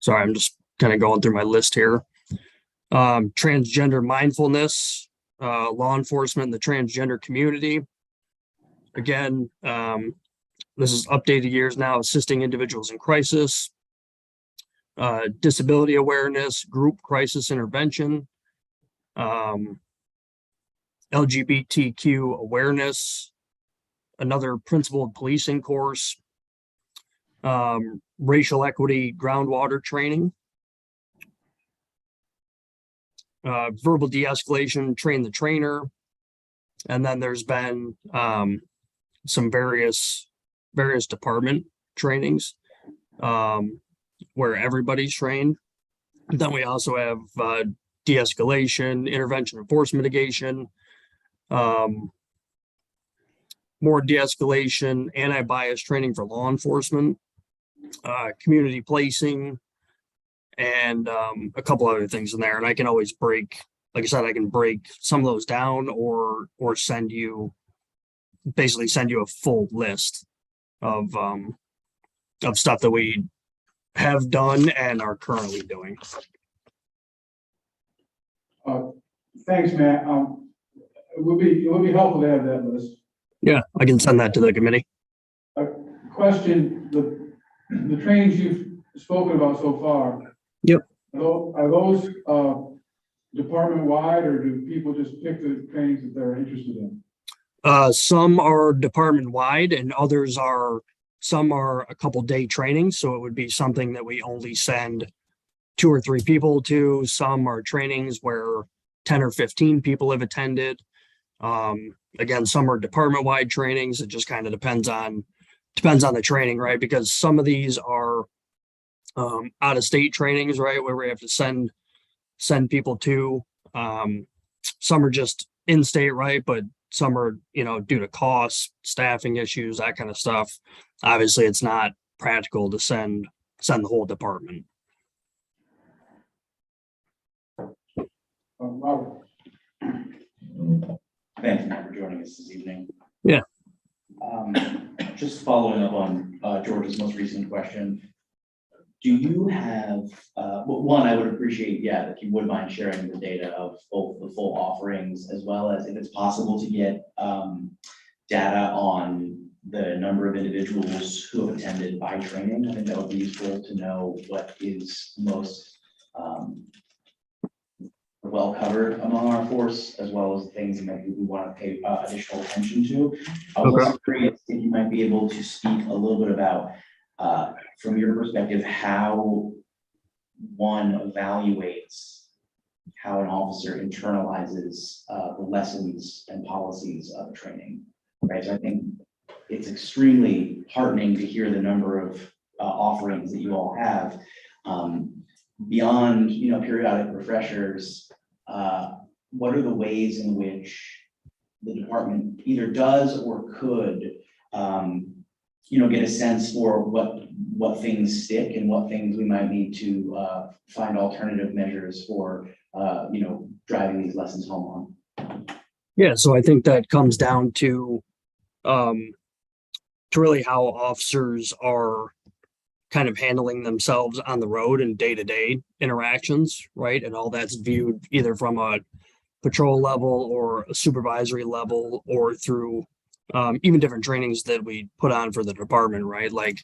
Sorry, I'm just kind of going through my list here. Transgender mindfulness, law enforcement, and the transgender community. Again, this is updated years now, assisting individuals in crisis. Disability awareness, group crisis intervention, LGBTQ awareness, another principled policing course, racial equity groundwater training, verbal de-escalation, train the trainer, and then there's been some various department trainings where everybody's trained. Then we also have de-escalation, intervention and force mitigation, more de-escalation, anti-bias training for law enforcement, community policing, and a couple other things in there. And I can always break, like I said, I can break some of those down or send you a full list of stuff that we have done and are currently doing. Thanks, Matt. It would be helpful to have that list. Yeah, I can send that to the committee. Question, the trainings you've spoken about so far. Yep. Are those department-wide, or do people just pick the trainings that they're interested in? Some are department-wide and some are a couple day trainings. So it would be something that we only send 2 or 3 people to. Some are trainings where 10 or 15 people have attended. Again, some are department-wide trainings. It just kind of depends on the training, right? Because some of these are out-of-state trainings, right, where we have to send people to. Some are just in-state, right? But some are, due to costs, staffing issues, that kind of stuff. Obviously, it's not practical to send the whole department. Robert? Thank you for joining us this evening. Yeah. Just following up on George's most recent question. Do you have, one, I would appreciate, if you would mind sharing the data of both the full offerings, as well as if it's possible to get data on the number of individuals who have attended by training. I think that would be useful to know what is most well covered among our force, as well as things that maybe we want to pay additional attention to. I was also curious if you might be able to speak a little bit about, from your perspective, how one evaluates how an officer internalizes the lessons and policies of training, right? So I think it's extremely heartening to hear the number of offerings that you all have. Beyond, periodic refreshers, what are the ways in which the department either does or could, get a sense for what things stick and what things we might need to find alternative measures for, driving these lessons home on? Yeah, so I think that comes down to really how officers are kind of handling themselves on the road and day-to-day interactions, right? And all that's viewed either from a patrol level or a supervisory level, or through even different trainings that we put on for the department, right? Like,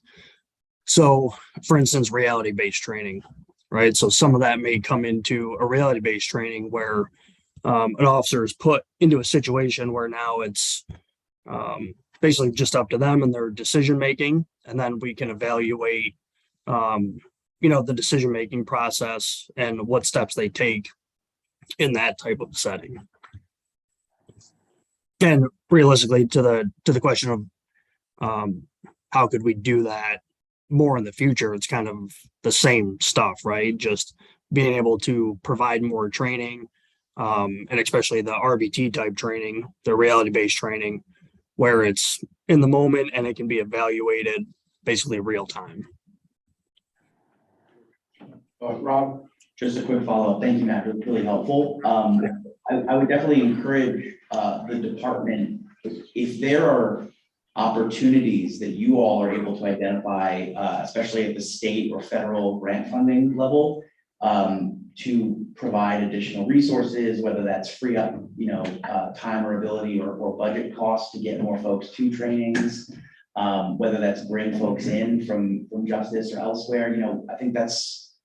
so for instance, reality-based training, right? So some of that may come into a reality-based training where an officer is put into a situation where now it's basically just up to them and their decision-making. And then we can evaluate, the decision-making process and what steps they take in that type of setting. And realistically, to the question of how could we do that more in the future, it's kind of the same stuff, right? Just being able to provide more training, and especially the RBT type training, the reality-based training, where it's in the moment and it can be evaluated basically real time. Rob? Just a quick follow-up. Thank you, Matt. It was really helpful. I would definitely encourage the department, if there are opportunities that you all are able to identify, especially at the state or federal grant funding level, to provide additional resources, whether that's free up, time or ability or budget costs to get more folks to trainings, whether that's bring folks in from justice or elsewhere. I think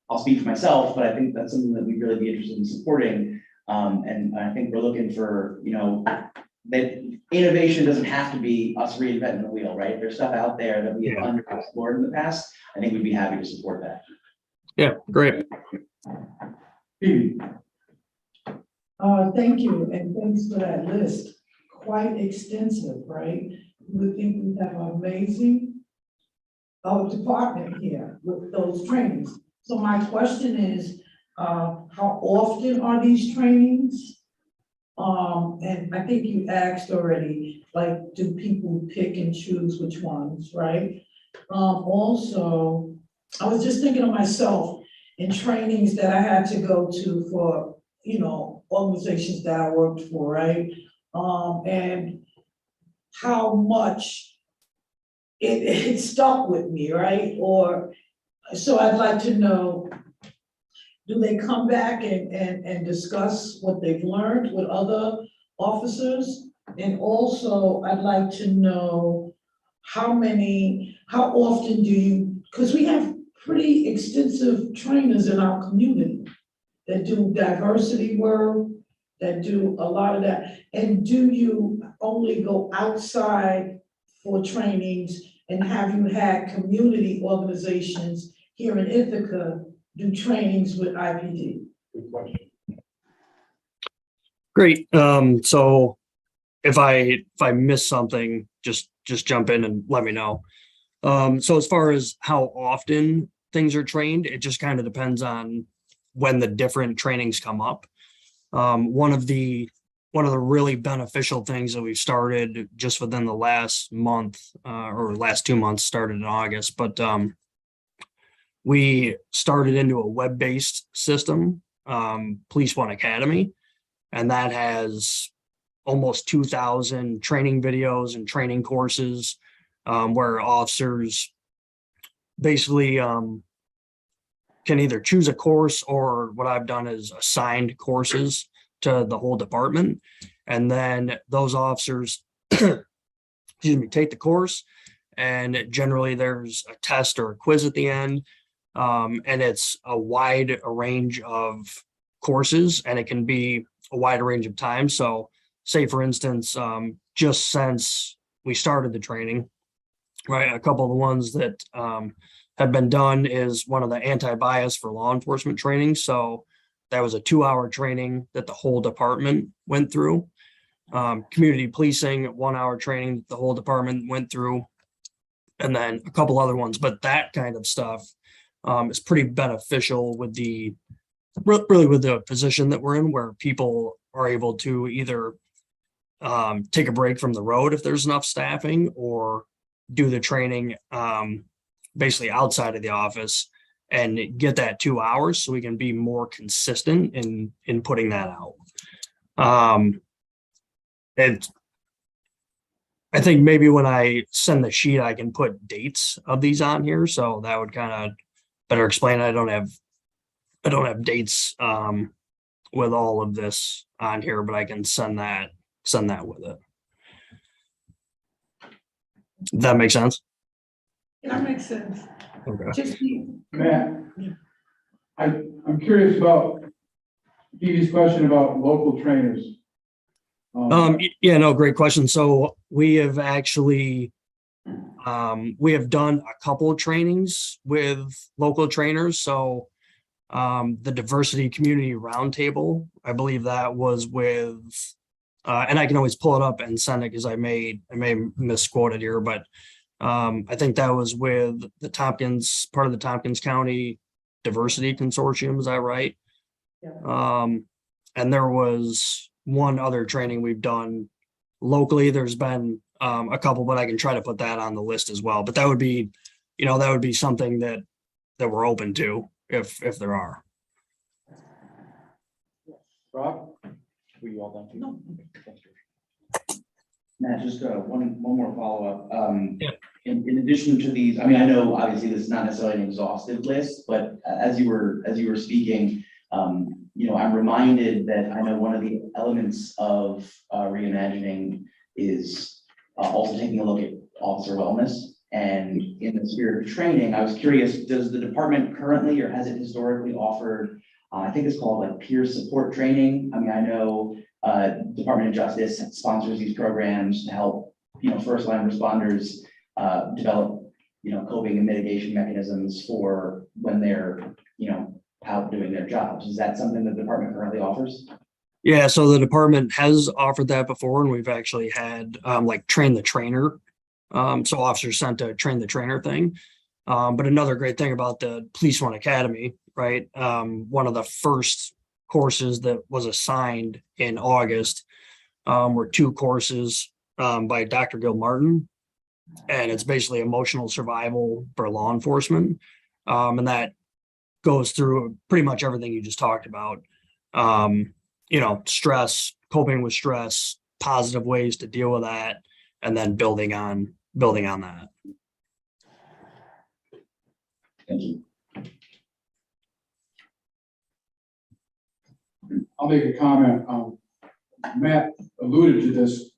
I'll speak for myself, but I think that's something that we'd really be interested in supporting. And I think we're looking for, that innovation doesn't have to be us reinventing the wheel, right? There's stuff out there that we have underexplored in the past. I think we'd be happy to support that. Yeah, great. Thank you, and thanks for that list. Quite extensive, right? We think we have an amazing department here with those trainings. So my question is, how often are these trainings? And I think you asked already, like, do people pick and choose which ones, right? Also, I was just thinking of myself in trainings that I had to go to for, organizations that I worked for, right? And how much it stuck with me, right? So I'd like to know, do they come back and discuss what they've learned with other officers? And also, I'd like to know how often do you, because we have pretty extensive trainers in our community. that do diversity work, that do a lot of that? And do you only go outside for trainings? And have you had community organizations here in Ithaca do trainings with IPD? Good question. Great. So if I miss something, just jump in and let me know. So as far as how often things are trained, it just kind of depends on when the different trainings come up. One of the really beneficial things that we've started just within the last month, or last 2 months, started in August, but we started into a web-based system, Police One Academy, and that has almost 2,000 training videos and training courses, where officers basically can either choose a course, or what I've done is assigned courses to the whole department. And then those officers, excuse me, take the course, and generally there's a test or a quiz at the end. And it's a wide range of courses, and it can be a wide range of time. So say, for instance, just since we started the training, right, a couple of the ones that have been done is one of the anti-bias for law enforcement training. So that was a 2-hour training that the whole department went through. Community policing, 1-hour training that the whole department went through, and then a couple other ones. But that kind of stuff is pretty beneficial with really with the position that we're in, where people are able to either take a break from the road if there's enough staffing, or do the training basically outside of the office and get that 2 hours, so we can be more consistent in putting that out. And I think maybe when I send the sheet, I can put dates of these on here, so that would kind of better explain. I don't have dates with all of this on here, but I can send that with it. Does that make sense? That makes sense. Okay. Just Matt, I'm curious about Dee Dee's question about local trainers. Yeah, no, great question. So we have actually we have done a couple of trainings with local trainers. So the Diversity Community Roundtable, I believe that was with and I can always pull it up and send it, because I may misquote it here, but I think that was with the part of the Tompkins County Diversity Consortium. Is that right? Yeah. And there was one other training we've done locally. There's been a couple, but I can try to put that on the list as well. But that would be, that would be something that we're open to if there are. Rob? Were you all done? No. Matt, just one more follow-up. Yeah. In addition to these, I mean, I know obviously this is not necessarily an exhaustive list, but as you were speaking, I'm reminded that I know one of the elements of reimagining is also taking a look at officer wellness. And in the spirit of training, I was curious, does the department currently, or has it historically offered, I think it's called like peer support training? I mean, I know Department of Justice sponsors these programs to help, first line responders develop, coping and mitigation mechanisms for when they're, out doing their jobs. Is that something that the department currently offers? Yeah, so the department has offered that before, and we've actually had like train the trainer. So officers sent to train the trainer thing. But another great thing about the Police One Academy, right? One of the first courses that was assigned in August were 2 courses by Dr. Gil Martin. And it's basically emotional survival for law enforcement. And that goes through pretty much everything you just talked about. Stress, coping with stress, positive ways to deal with that, and then building on that. Thank you. I'll make a comment. Matt alluded to this.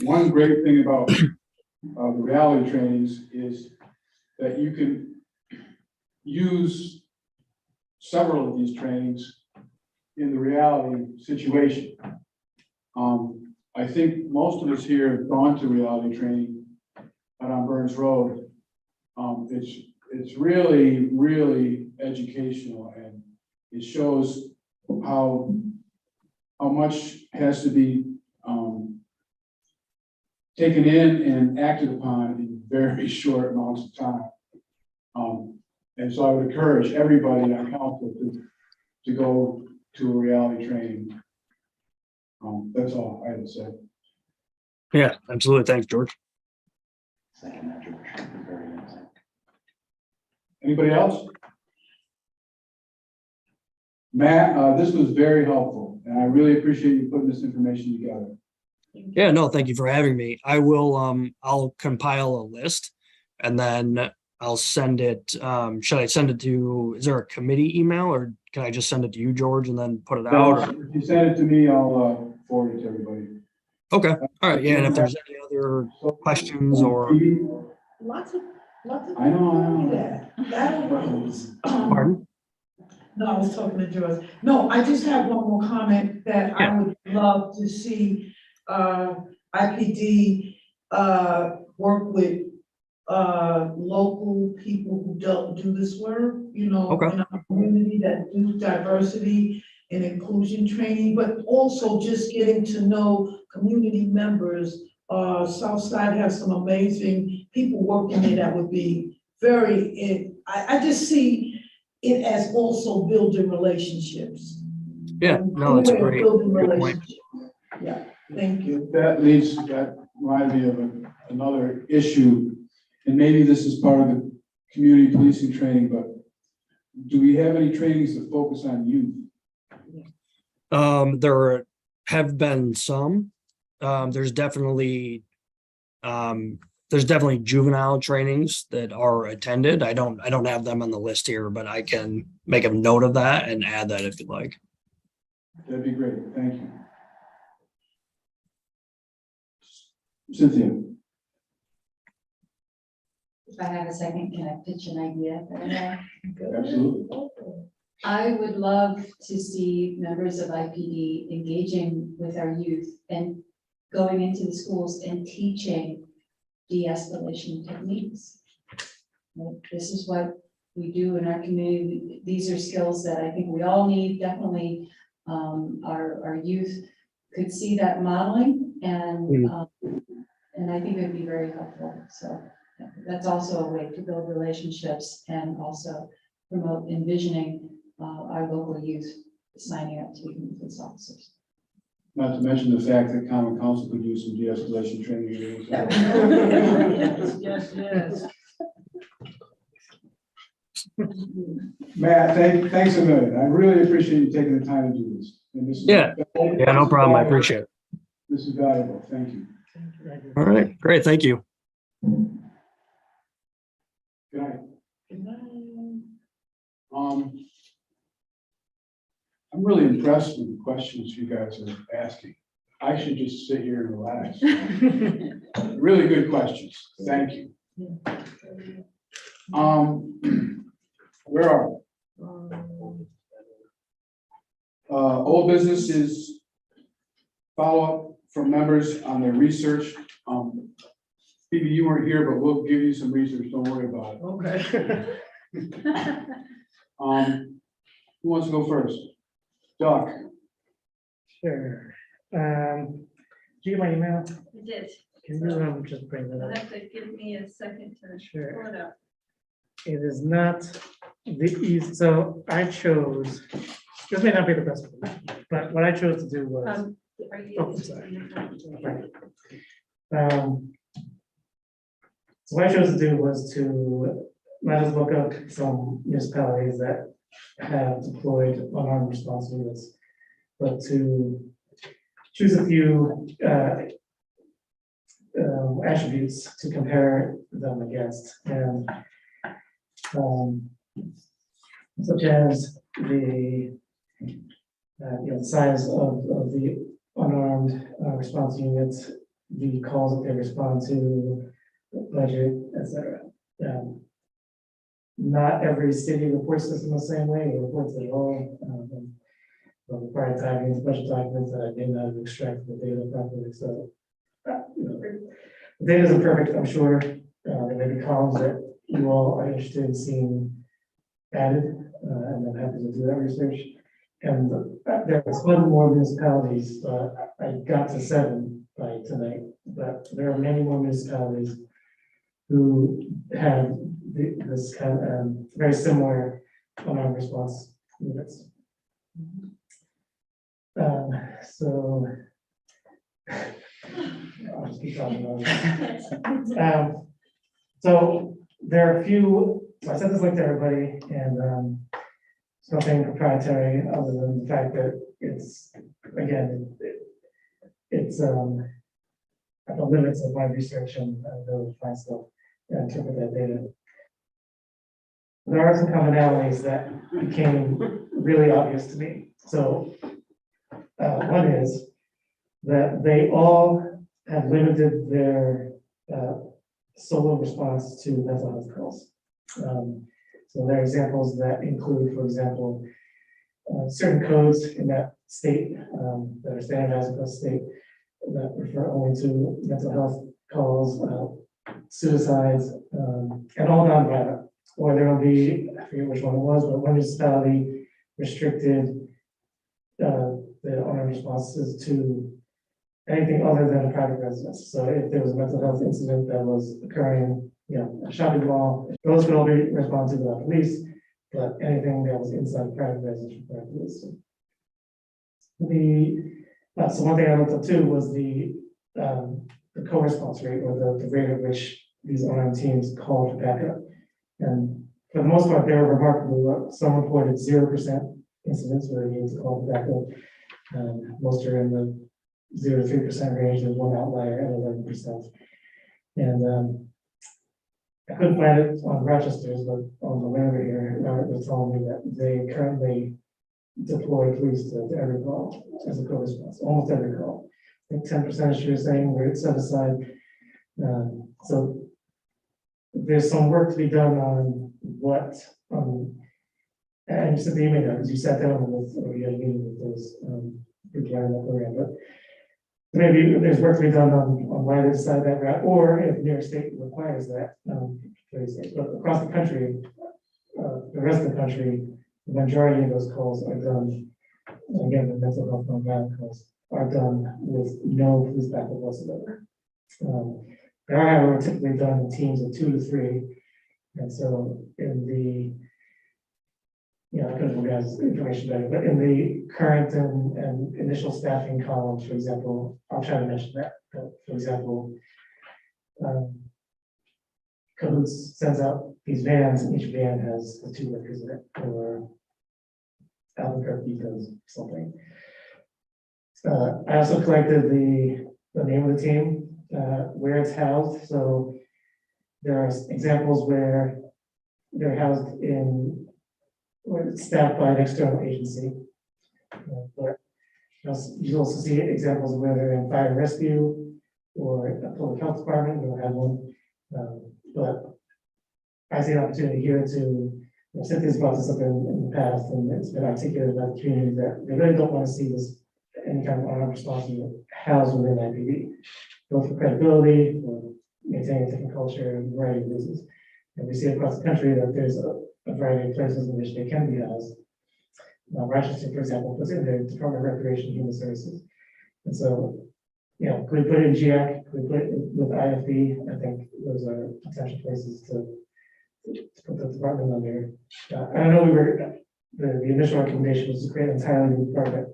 One great thing about the reality trainings is that you can use several of these trainings in the reality situation. I think most of us here have gone to reality training out on Burns Road. It's really, really educational, and it shows how much has to be taken in and acted upon in very short amounts of time. And so I would encourage everybody on council to go to a reality training. That's all I had to say. Yeah, absolutely. Thanks, George. Second, that, George. Very nice. Anybody else? Matt, this was very helpful, and I really appreciate you putting this information together. Yeah, no, thank you for having me. I will, I'll compile a list and then I'll send it. Should I send it to, is there a committee email or can I just send it to you, George, and then put it out? Or- If you send it to me, I'll forward it to everybody. Okay. All right. Yeah. And if there's any other questions or, Lots of. I know. That arose. pardon? No, I was talking to Joyce. No, I just have one more comment that I would love to see, IPD, work with, local people who don't do this work, you know, Okay. in our community that do diversity and inclusion training, but also just getting to know community members. Southside has some amazing people working there that would be I just see it as also building relationships. Yeah. No, that's a great, Building good point. relationships. Yeah, thank you. That reminds me of another issue, and maybe this is part of the community policing training, but do we have any trainings that focus on youth? There have been some. There's definitely juvenile trainings that are attended. I don't have them on the list here, but I can make a note of that and add that if you'd like. That'd be great, thank you. Cynthia? If I have a second, can I pitch an idea? Absolutely. I would love to see members of IPD engaging with our youth and going into the schools and teaching de-escalation techniques. This is what we do in our community. These are skills that I think we all need. Definitely, our youth could see that modeling, and I think it would be very helpful. So that's also a way to build relationships and also promote envisioning our local youth signing up to become police officers. Not to mention the fact that common council could use some de-escalation training. Yes. Matt, thanks a million. I really appreciate you taking the time to do this. And this is Yeah, no problem. I appreciate it. This is valuable. Thank you. All right, great. Thank you. Good night. I'm really impressed with the questions you guys are asking. I should just sit here and relax. Really good questions. Thank you. Where are we? Old business is follow-up from members on their research. Phoebe, you weren't here, but we'll give you some research. Don't worry about it. Okay. Who wants to go first? Doc. Sure. Do you get my email? I did. Can you just bring that You'll up? have to give me a second to Sure. pull it up. It is not the easy, so I chose, this may not be the best, one, but what I chose to do was, Are you? Oh, sorry. so what I chose to do was to let us look up some municipalities that have deployed unarmed response units, but to choose a few attributes to compare them against, and such as the the size of the unarmed response units, the calls that they respond to, budget, etc. not every city reports this in the same way, it reports it all. From prior time, budget documents that I did not extract the data properly, so. The data isn't perfect, I'm sure, there may be columns that you all are interested in seeing added, and I'm happy to do that research. And there was one more municipalities, I got to 7 by tonight, but there are many more municipalities who have this kind of very similar alarm response units. So I'll just keep talking about it. So there are a few, so I sent this link to everybody, and it's nothing proprietary other than the fact that it's, again, it's at the limits of my research and ability to find stuff and interpret that data. There are some commonalities that became really obvious to me. So one is that they all have limited their solo response to mental health calls. So there are examples that include, for example, certain codes in that state that are standardized across the state that refer only to mental health calls, suicides, and all nonviolent. Or there will be, I forget which one it was, but one municipality restricted the alarm responses to anything other than a private residence. So if there was a mental health incident that was occurring, at a shopping mall, those could all be responded to by police, but anything that was inside a private residence required police. So one thing I looked up too was the co-response rate, or the rate at which these alarm teams called for backup. And for the most part, they were remarkably low. Some reported 0% incidents where they needed to call for backup. Most are in the 0 to 3% range. There's one outlier at 11%. And I couldn't find it on Rochester's, but on the landlord here, Robert was telling me that they currently deploy police to every call as a co-response, almost every call. I think 10% is you're saying where it's set aside. So there's some work to be done on what, and you said the email because you sat down with, or you had a meeting with those people in that program, but maybe there's work to be done on why they decided that route, or if New York State requires that. But across the country, the rest of the country, the majority of those calls are done, again, the mental health nonviolent calls are done with no police backup whatsoever. They are, however, typically done in teams of 2 to 3. And so in the, I couldn't look at information better, but in the current and initial staffing columns, for example, I'll try to mention that. But for example, Cahoots sends out these vans, and each van has 2 workers in it, or Albuquerque does something. I also collected the name of the team, where it's housed. So there are examples where they're housed where it's staffed by an external agency. But you also see examples where they're in fire and rescue or a public health department. We don't have one. But I see an opportunity here to, Cynthia's brought this up in the past, and it's been articulated by the community that they really don't want to see this, any kind of alarm response housed within IPV, both for credibility, for maintaining a different culture, and a variety of reasons. And we see across the country that there's a variety of places in which they can be housed. Rochester, for example, puts in the Department of Recreation and Human Services. And so, could we put it in GIAC? Could we put it with IFB? I think those are potential places to put the department under. I know the initial recommendation was to create an entirely new department,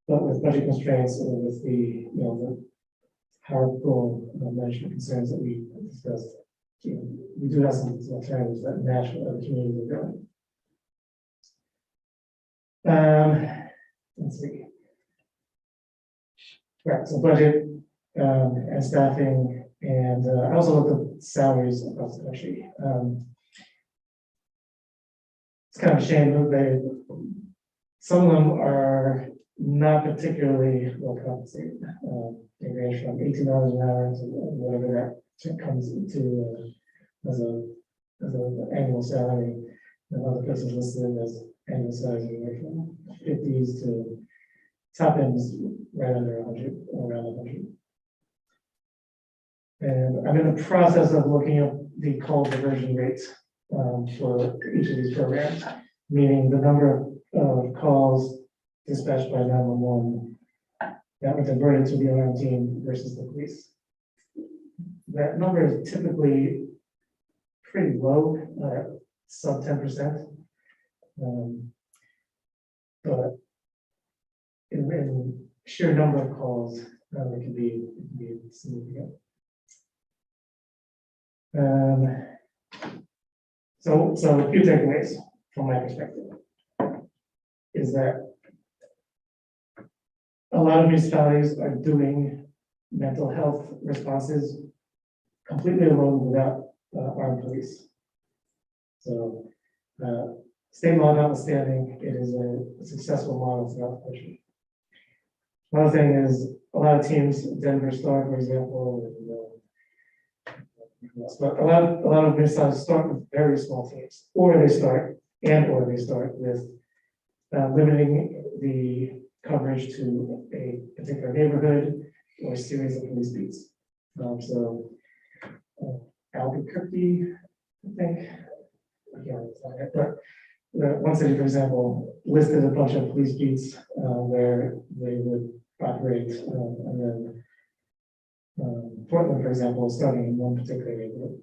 but with budget constraints and with the powerful management concerns that we discussed, we do have some alternatives that match what other communities are doing. Let's see. Right, so budget and staffing, and I also looked at salaries across the country. It's kind of a shame that some of them are not particularly well compensated. They range from $18 an hour to whatever that comes into as a as an annual salary. And other places listed as annual salary anywhere from 50s to top ends right under 100, around 100. And I'm in the process of looking up the call diversion rates for each of these programs, meaning the number of calls dispatched by 911 that were diverted to the alarm team versus the police. That number is typically pretty low, sub 10%. But in sheer number of calls, it can be significant. So a few takeaways from my perspective is that a lot of municipalities are doing mental health responses completely alone without armed police. So state law notwithstanding, it is a successful model throughout the country. Another thing is a lot of teams, Denver Star, for example, but a lot of municipalities start with very small teams, or they start with limiting the coverage to a particular neighborhood or series of police beats. Albuquerque, I think, but one city, for example, listed a bunch of police beats where they would operate, and then Portland, for example, starting in one particular neighborhood.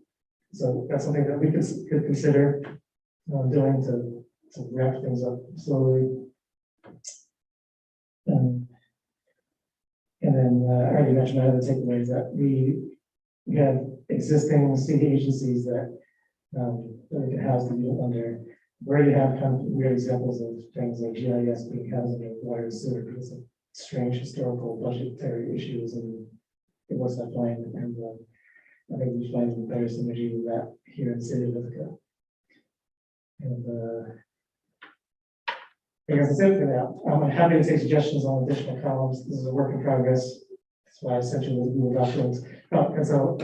So that's something that we could consider doing to wrap things up slowly. And then I already mentioned my other takeaways that we have existing city agencies that we can house the unit under. We already have kind of weird examples of things like GIS being housed in water and sewer because of strange historical budgetary issues, and it was that fine. And I think we find better synergy with that here in the city of Ithaca. And I guess that's it for now. I'm happy to take suggestions on additional columns. This is a work in progress. That's why I sent you the Google documents. And so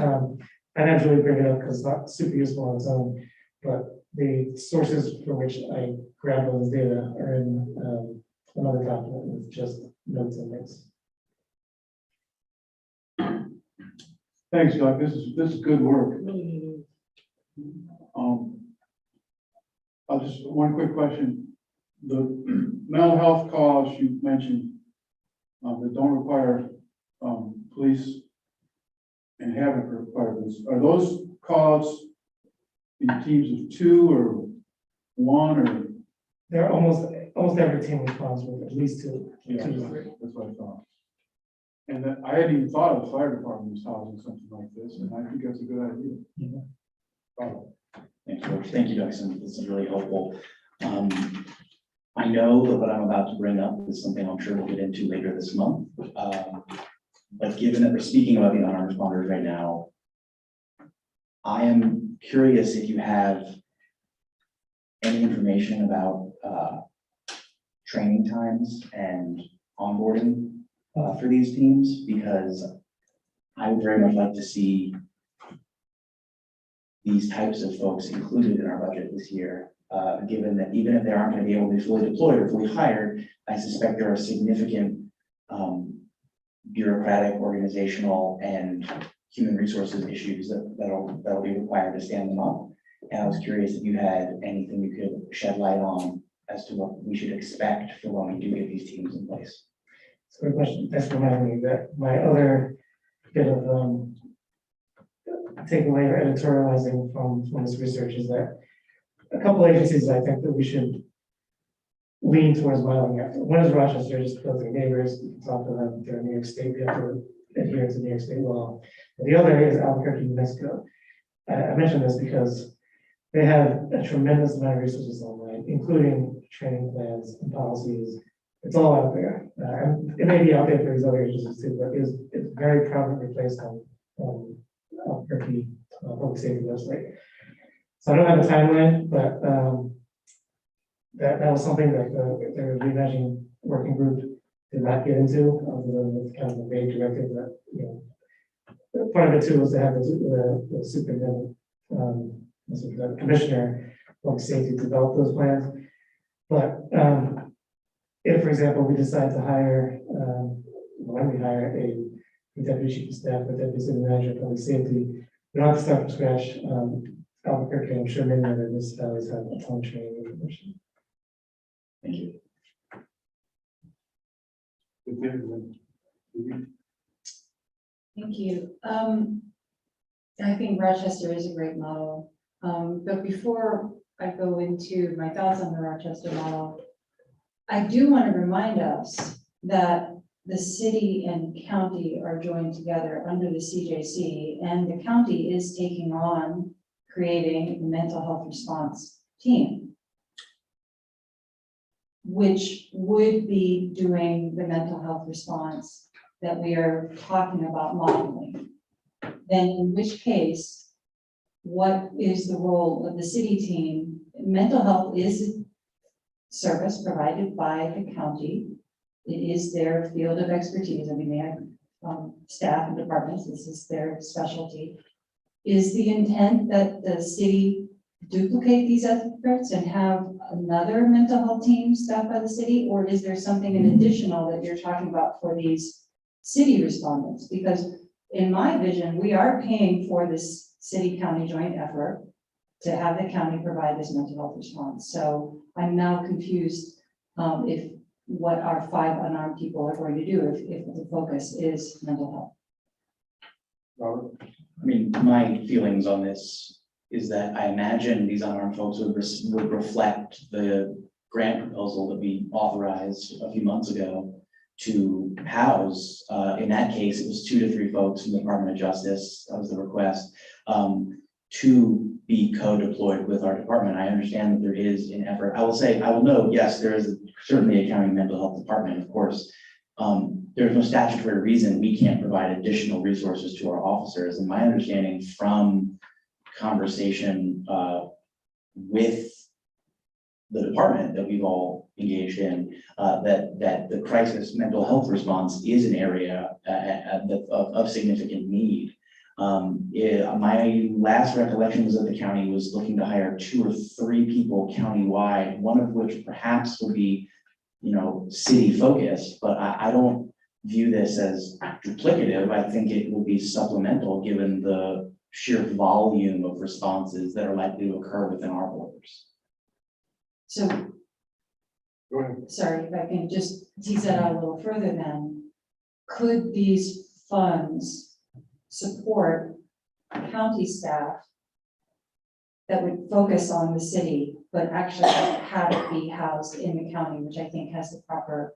I didn't really bring it up because it's not super useful on its own, but the sources for which I grabbed all this data are in another document with just notes and links. Thanks, Doug. This is good work. I'll just, one quick question. The mental health calls you mentioned that don't require police and haven't required police, are those calls in teams of 2 or 1 or? They're almost every team responds with at least 2. Yeah, 2 to 3. that's what I thought. And that, I hadn't even thought of the fire department was housing something like this, and I think that's a good idea. Yeah. Oh, Thank you, Coach. Thank you, Dixon. This is really helpful. I know that what I'm about to bring up is something I'm sure we'll get into later this month. But given that we're speaking about the unarmed responders right now, I am curious if you have any information about training times and onboarding for these teams, because I would very much like to see these types of folks included in our budget this year, given that even if they aren't going to be able to be fully deployed or fully hired, I suspect there are significant bureaucratic, organizational, and human resources issues that'll be required to stand them up. And I was curious if you had anything you could shed light on as to what we should expect for when we do get these teams in place. That's a good question. Thanks for reminding me that my other bit of takeaway or editorializing from this research is that a couple agencies I think that we should lean towards modeling after. One is Rochester, just because they're neighbors. You can talk to them. They're in New York State. They have to adhere to New York State law. And the other is Albuquerque, New Mexico. I mention this because they have a tremendous amount of resources online, including training plans and policies. It's all out there. And it may be out there for these other agencies too, but it's very prominently placed on Albuquerque public safety website. So I don't have a timeline, but that was something that the Reimagining working group did not get into, other than kind of a vague directive that, part of it too was to have the superintendent this is the commissioner, public safety, to develop those plans. But if, for example, we decide to hire, when we hire a deputy chief of staff, a deputy city manager of public safety, we don't have to start from scratch. Albuquerque, I'm sure many other municipalities have a ton of training information. Thank you. Thank you. I think Rochester is a great model. But before I go into my thoughts on the Rochester model, I do want to remind us that the city and county are joined together under the CJC, and the county is taking on creating a mental health response team, which would be doing the mental health response that we are talking about modeling. Then in which case, what is the role of the city team? Mental health is a service provided by the county. It is their field of expertise. I mean, they have staff and departments. This is their specialty. Is the intent that the city duplicate these efforts and have another mental health team staffed by the city? Or is there something in additional that you're talking about for these city respondents? Because in my vision, we are paying for this city-county joint effort to have the county provide this mental health response. So I'm now confused if what our 5 unarmed people are going to do if the focus is mental health. Robert? I mean, my feelings on this is that I imagine these unarmed folks would reflect the grant proposal that we authorized a few months ago to house, in that case, it was 2 to 3 folks from the Department of Justice, that was the request, to be co-deployed with our department. I understand that there is an effort. I will note, yes, there is certainly a county mental health department, of course. There's no statutory reason we can't provide additional resources to our officers. And my understanding from conversation with the department that we've all engaged in, that the crisis mental health response is an area of significant need. My last recollection was that the county was looking to hire 2 or 3 people countywide, one of which perhaps would be, city focused, but I don't view this as duplicative. I think it will be supplemental given the sheer volume of responses that are likely to occur within our borders. So, Go ahead. sorry, if I can just tease that out a little further then, could these funds support county staff that would focus on the city, but actually have it be housed in the county, which I think has the proper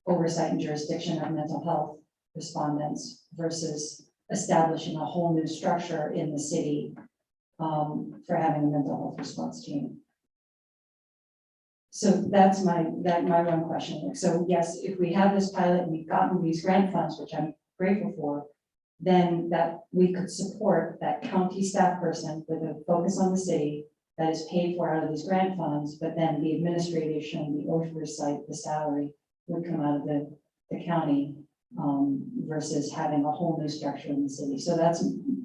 oversight and jurisdiction of mental health respondents versus establishing a whole new structure in the city for having a mental health response team? So that's my one question. So yes, if we have this pilot and we've gotten these grant funds, which I'm grateful for, then that we could support that county staff person with a focus on the city that is paid for out of these grant funds, but then the administration, the oversight, the salary would come out of the county versus having a whole new structure in the city. So that's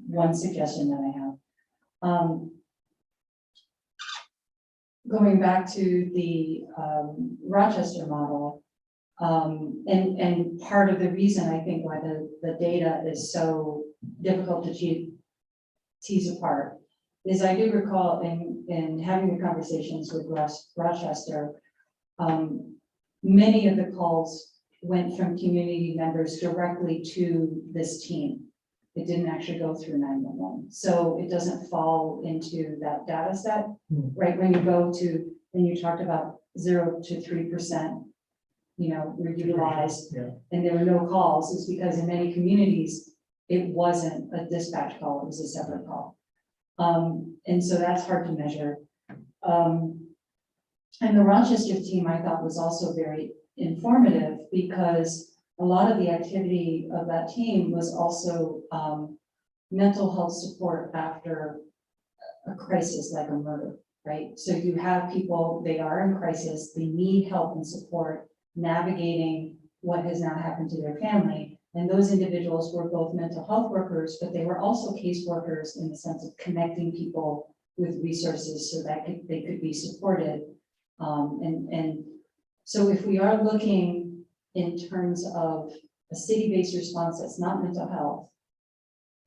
one suggestion that I have. Going back to the Rochester model, and part of the reason I think why the data is so difficult to tease apart is I do recall in having the conversations with Rochester, many of the calls went from community members directly to this team. It didn't actually go through 911. So it doesn't fall into that data set, right? When you talked about 0 to 3%, were utilized, and there were no calls, is because in many communities, it wasn't a dispatch call, it was a separate call. And so that's hard to measure. And the Rochester team I thought was also very informative because a lot of the activity of that team was also mental health support after a crisis like a murder, right? So you have people, they are in crisis, they need help and support navigating what has now happened to their family. And those individuals were both mental health workers, but they were also caseworkers in the sense of connecting people with resources so that they could be supported. And so if we are looking in terms of a city-based response that's not mental health,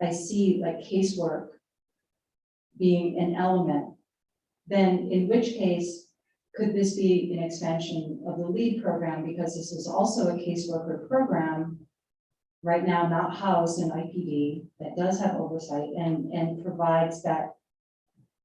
I see like casework being an element, then in which case could this be an expansion of the LEAD program? Because this is also a caseworker program right now not housed in IPD that does have oversight and provides that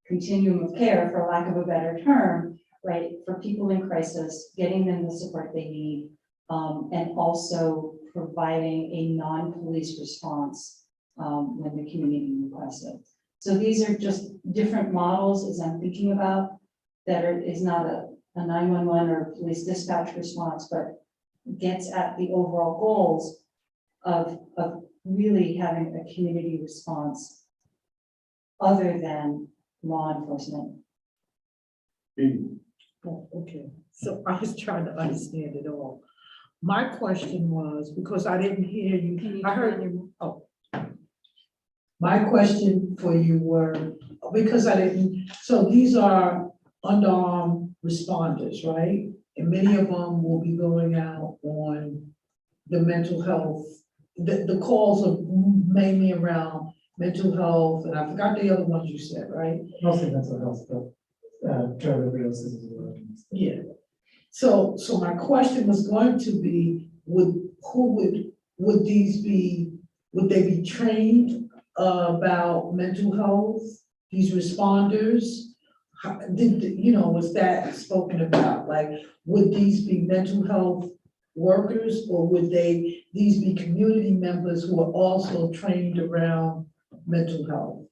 continuum of care, for lack of a better term, right, for people in crisis, getting them the support they need, and also providing a non-police response when the community requests it. So these are just different models as I'm thinking about that is not a 911 or police dispatch response, but gets at the overall goals of really having a community response other than law enforcement. Oh, okay, so I was trying to understand it all. My question was, because I didn't hear Can you, you I heard turn you, oh. My question for you were, because I didn't, so these are unarmed responders, right? And many of them will be going out on the mental health, the calls are mainly around mental health, and I forgot the other ones you said, right? Mostly mental health, but drug overdoses as well. Yeah. So my question was going to be, would these be, would they be trained about mental health, these responders? Was that spoken about? Like, would these be mental health workers, or would these be community members who are also trained around mental health?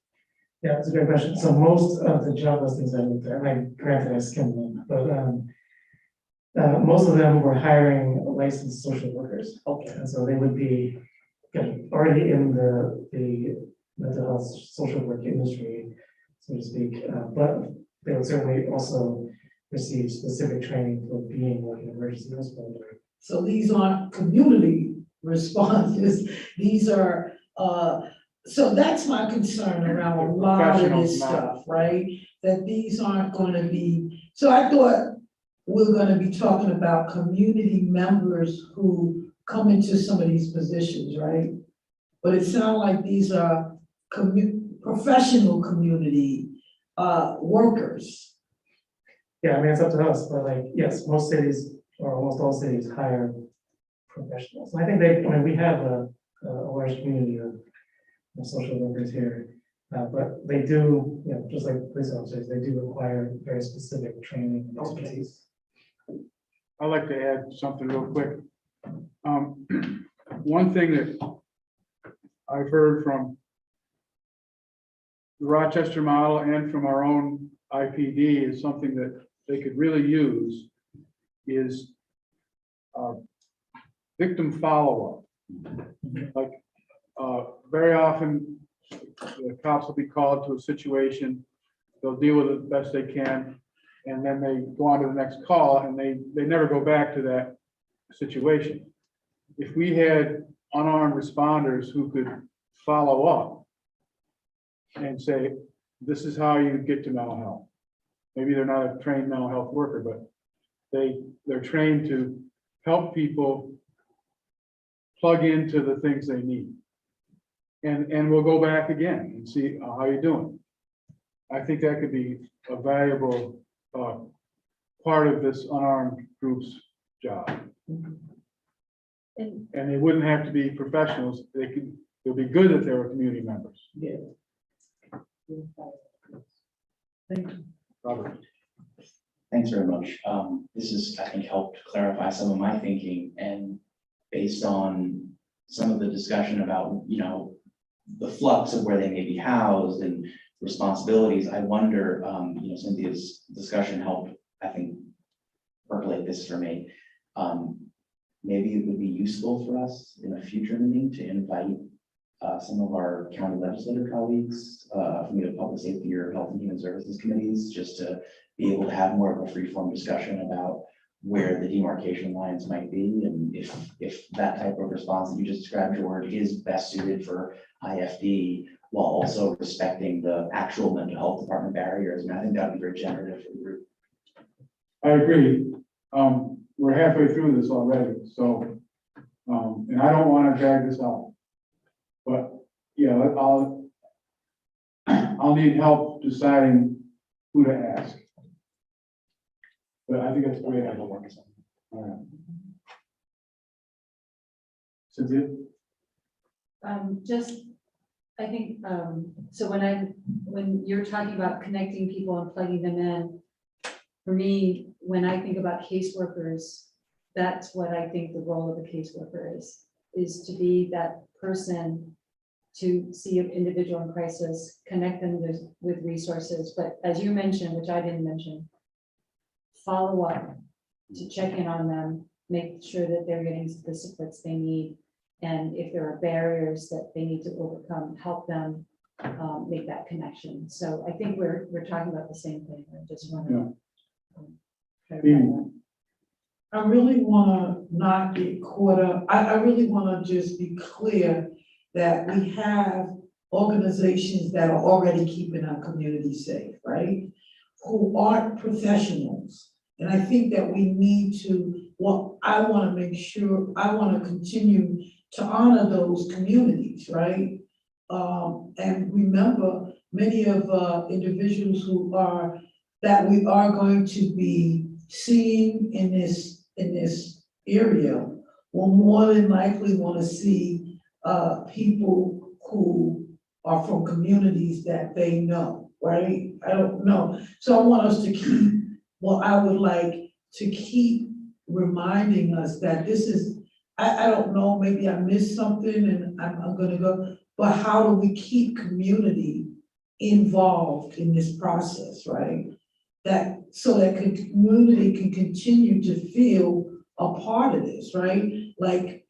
Yeah, that's a great question. So most of the job listings I looked at, I granted I skimmed them, but most of them were hiring licensed social workers. Okay. And so they would be already in the mental health social work industry, so to speak, but they would certainly also receive specific training for being like an emergency responder. So these aren't community responses, these are, so that's my concern around a lot of this stuff, right? That these aren't gonna be, so I thought we're gonna be talking about community members who come into some of these positions, right? But it sounds like these are professional community workers. Yeah, I mean, it's up to us, but like, yes, most cities or almost all cities hire professionals. And I think we have a large community of social workers here, but they do, just like police officers, they do require very specific training and expertise. I'd like to add something real quick. One thing that I've heard from the Rochester model and from our own IPD is something that they could really use is victim follow-up. Like very often the cops will be called to a situation, they'll deal with it the best they can, and then they go on to the next call and they never go back to that situation. If we had unarmed responders who could follow up and say, this is how you get to mental health. Maybe they're not a trained mental health worker, but they're trained to help people plug into the things they need. And we'll go back again and see how you're doing. I think that could be a valuable part of this unarmed group's job. And they wouldn't have to be professionals. It'll be good that they were community members. Yeah. Thank you. Robert. Thanks very much. This has, I think, helped clarify some of my thinking, and based on some of the discussion about, the flux of where they may be housed and responsibilities, I wonder, Cynthia's discussion helped, I think, percolate this for me. Maybe it would be useful for us in a future meeting to invite some of our county legislator colleagues from either public safety or health and human services committees, just to be able to have more of a free-form discussion about where the demarcation lines might be, and if that type of response that you just described, George, is best suited for IFD, while also respecting the actual mental health department barriers. And I think that would be very generative for the group. I agree. We're halfway through this already, so, and I don't want to drag this out. But, yeah, I'll need help deciding who to ask. But I think that's great. I don't want to. All right. Cynthia? Just, I think, so when you're talking about connecting people and plugging them in, for me, when I think about caseworkers, that's what I think the role of a caseworker is to be that person to see an individual in crisis, connect them with resources, but as you mentioned, which I didn't mention, follow up to check in on them, make sure that they're getting the supports they need. And if there are barriers that they need to overcome, help them make that connection. So I think we're talking about the same thing. I just want to. I really want to not get caught up. I really want to just be clear that we have organizations that are already keeping our community safe, right? Who aren't professionals. And I think that we need to, well, I want to make sure, I want to continue to honor those communities, right? And remember, many of individuals that we are going to be seeing in this area will more than likely want to see people who are from communities that they know, right? I don't know. So I want us to keep, well, I would like to keep reminding us that this is, I don't know, maybe I missed something and I'm gonna go, but how do we keep community involved in this process, right? That, so that community can continue to feel a part of this, right? Like,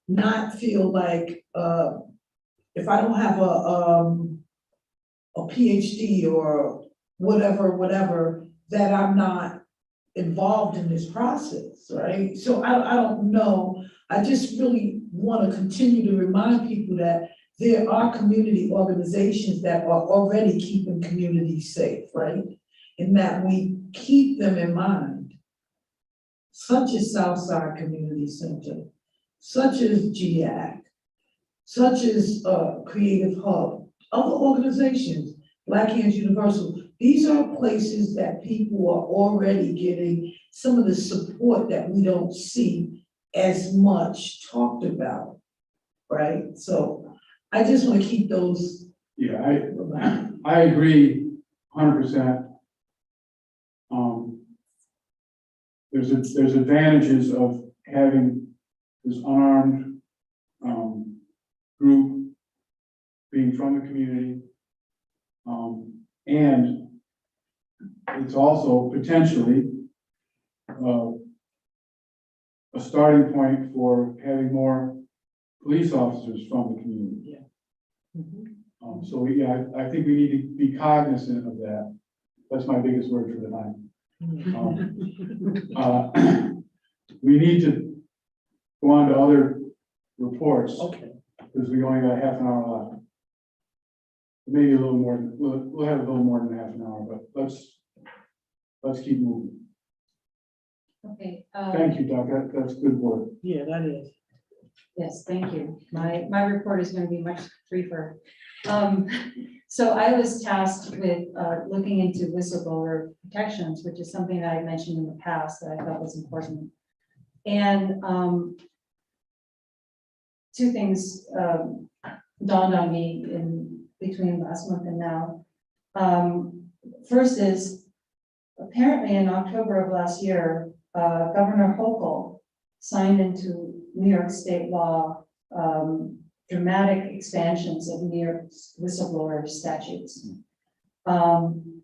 not feel like, if I don't have a PhD or whatever, that I'm not involved in this process, right? So I don't know. I just really want to continue to remind people that there are community organizations that are already keeping communities safe, right? And that we keep them in mind, such as Southside Community Center, such as GAC, such as Creative Hub, other organizations, Black Hands Universal. These are places that people are already getting some of the support that we don't see as much talked about, right? So I just want to keep those. Yeah, I agree 100%. There's advantages of having this unarmed group being from the community. And it's also potentially a starting point for having more police officers from the community. Yeah. So yeah, I think we need to be cognizant of that. That's my biggest word for the night. We need to go on to other reports. Okay. Because we only got half an hour left. Maybe a little more, we'll have a little more than half an hour, but let's keep moving. Okay. Thank you, Doc, that's good work. Yeah, that is. Yes, thank you. My report is going to be much briefer. So I was tasked with looking into whistleblower protections, which is something that I mentioned in the past that I thought was important. And two things dawned on me in between last month and now. First is, apparently in October of last year, Governor Hochul signed into New York state law dramatic expansions of New York's whistleblower statutes. And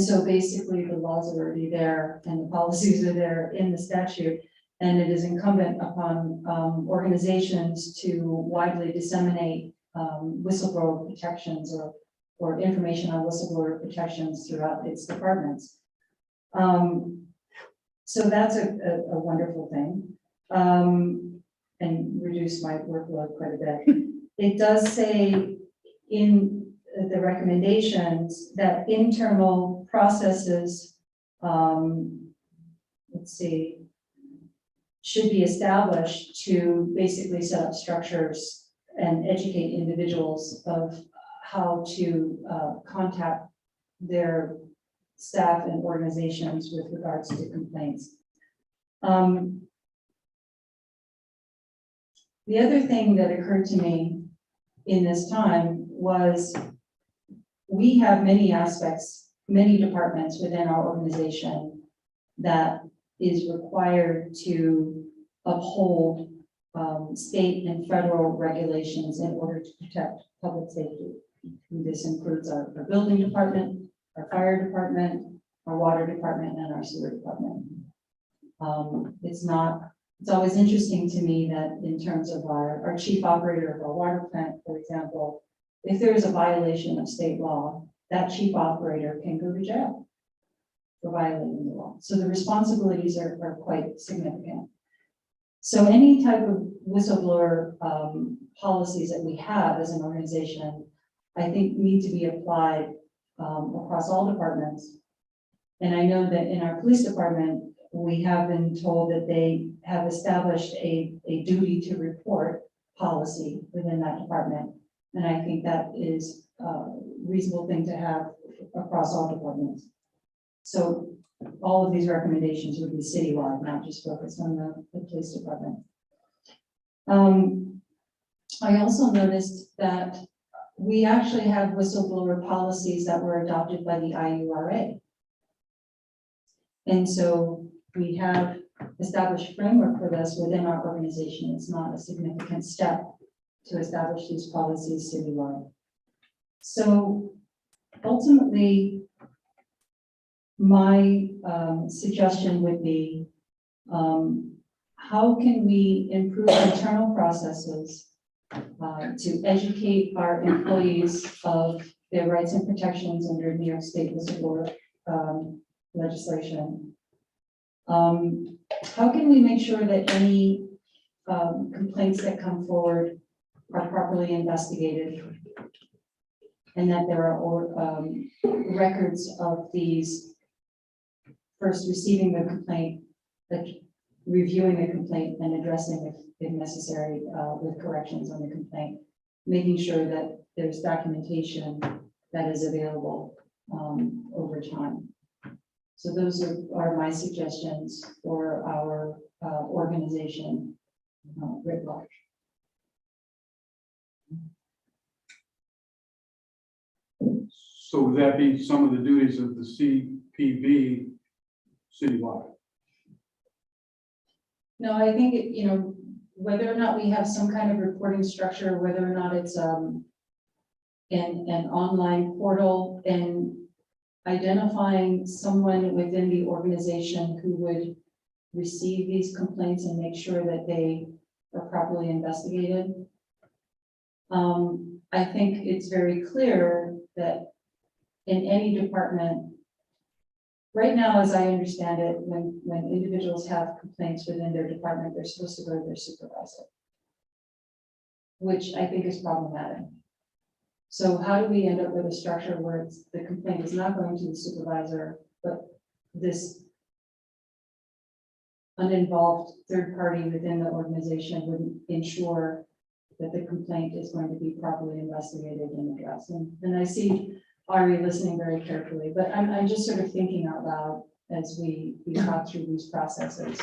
so basically the laws are already there and the policies are there in the statute. And it is incumbent upon organizations to widely disseminate whistleblower protections or information on whistleblower protections throughout its departments. So that's a wonderful thing, and reduce my workload quite a bit. it does say in the recommendations that internal processes, let's see, should be established to basically set up structures and educate individuals of how to contact their staff and organizations with regards to complaints. The other thing that occurred to me in this time was we have many aspects, many departments within our organization that is required to uphold state and federal regulations in order to protect public safety. This includes our building department, our fire department, our water department, and our sewer department. It's always interesting to me that in terms of our chief operator of our water plant, for example, if there is a violation of state law, that chief operator can go to jail for violating the law. So the responsibilities are quite significant. So any type of whistleblower policies that we have as an organization, I think need to be applied across all departments. And I know that in our police department, we have been told that they have established a duty to report policy within that department. And I think that is a reasonable thing to have across all departments. So all of these recommendations would be citywide, not just focused on the police department. I also noticed that we actually have whistleblower policies that were adopted by the IURA. And so we have established framework for this within our organization. It's not a significant step to establish these policies citywide. So ultimately, my suggestion would be, how can we improve internal processes to educate our employees of their rights and protections under New York State whistleblower legislation? How can we make sure that any complaints that come forward are properly investigated and that there are records of these first receiving the complaint, reviewing the complaint and addressing if necessary with corrections on the complaint, making sure that there's documentation that is available over time. So those are my suggestions for our organization writ large. So would that be some of the duties of the CPB citywide? No, I think whether or not we have some kind of reporting structure, whether or not it's an online portal, and identifying someone within the organization who would receive these complaints and make sure that they are properly investigated. I think it's very clear that in any department, right now, as I understand it, when individuals have complaints within their department, they're supposed to go to their supervisor, which I think is problematic. So how do we end up with a structure where the complaint is not going to the supervisor, but this uninvolved third party within the organization would ensure that the complaint is going to be properly investigated and addressed? And I see Ari listening very carefully, but I'm just sort of thinking out loud as we talk through these processes.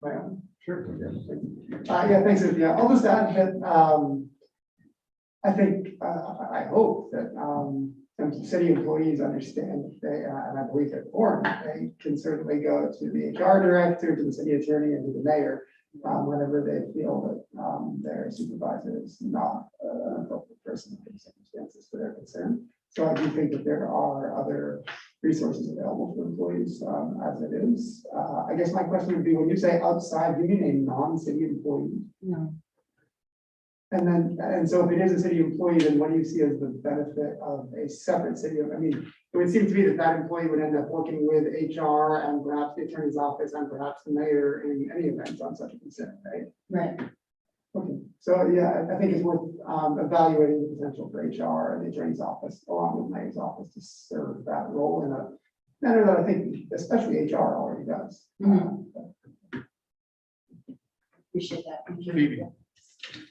Well, sure. Yeah, thanks, Cynthia. I'll just add that I think, I hope that some city employees understand that they, and I believe they're informed, they can certainly go to the HR director, to the city attorney, and to the mayor whenever they feel that their supervisor is not an appropriate person in the circumstances for their concern. So I do think that there are other resources available for employees as it is. I guess my question would be, when you say outside, you mean a non-city employee? No. And so if it is a city employee, then what do you see as the benefit of a separate city? I mean, it would seem to me that that employee would end up working with HR and perhaps the attorney's office and perhaps the mayor in any event on such a consent, right? Right. Okay, so yeah, I think it's worth evaluating the potential for HR and the attorney's office, along with mayor's office, to serve that role in a manner that I think especially HR already does. Appreciate that. Thank you. Phoebe.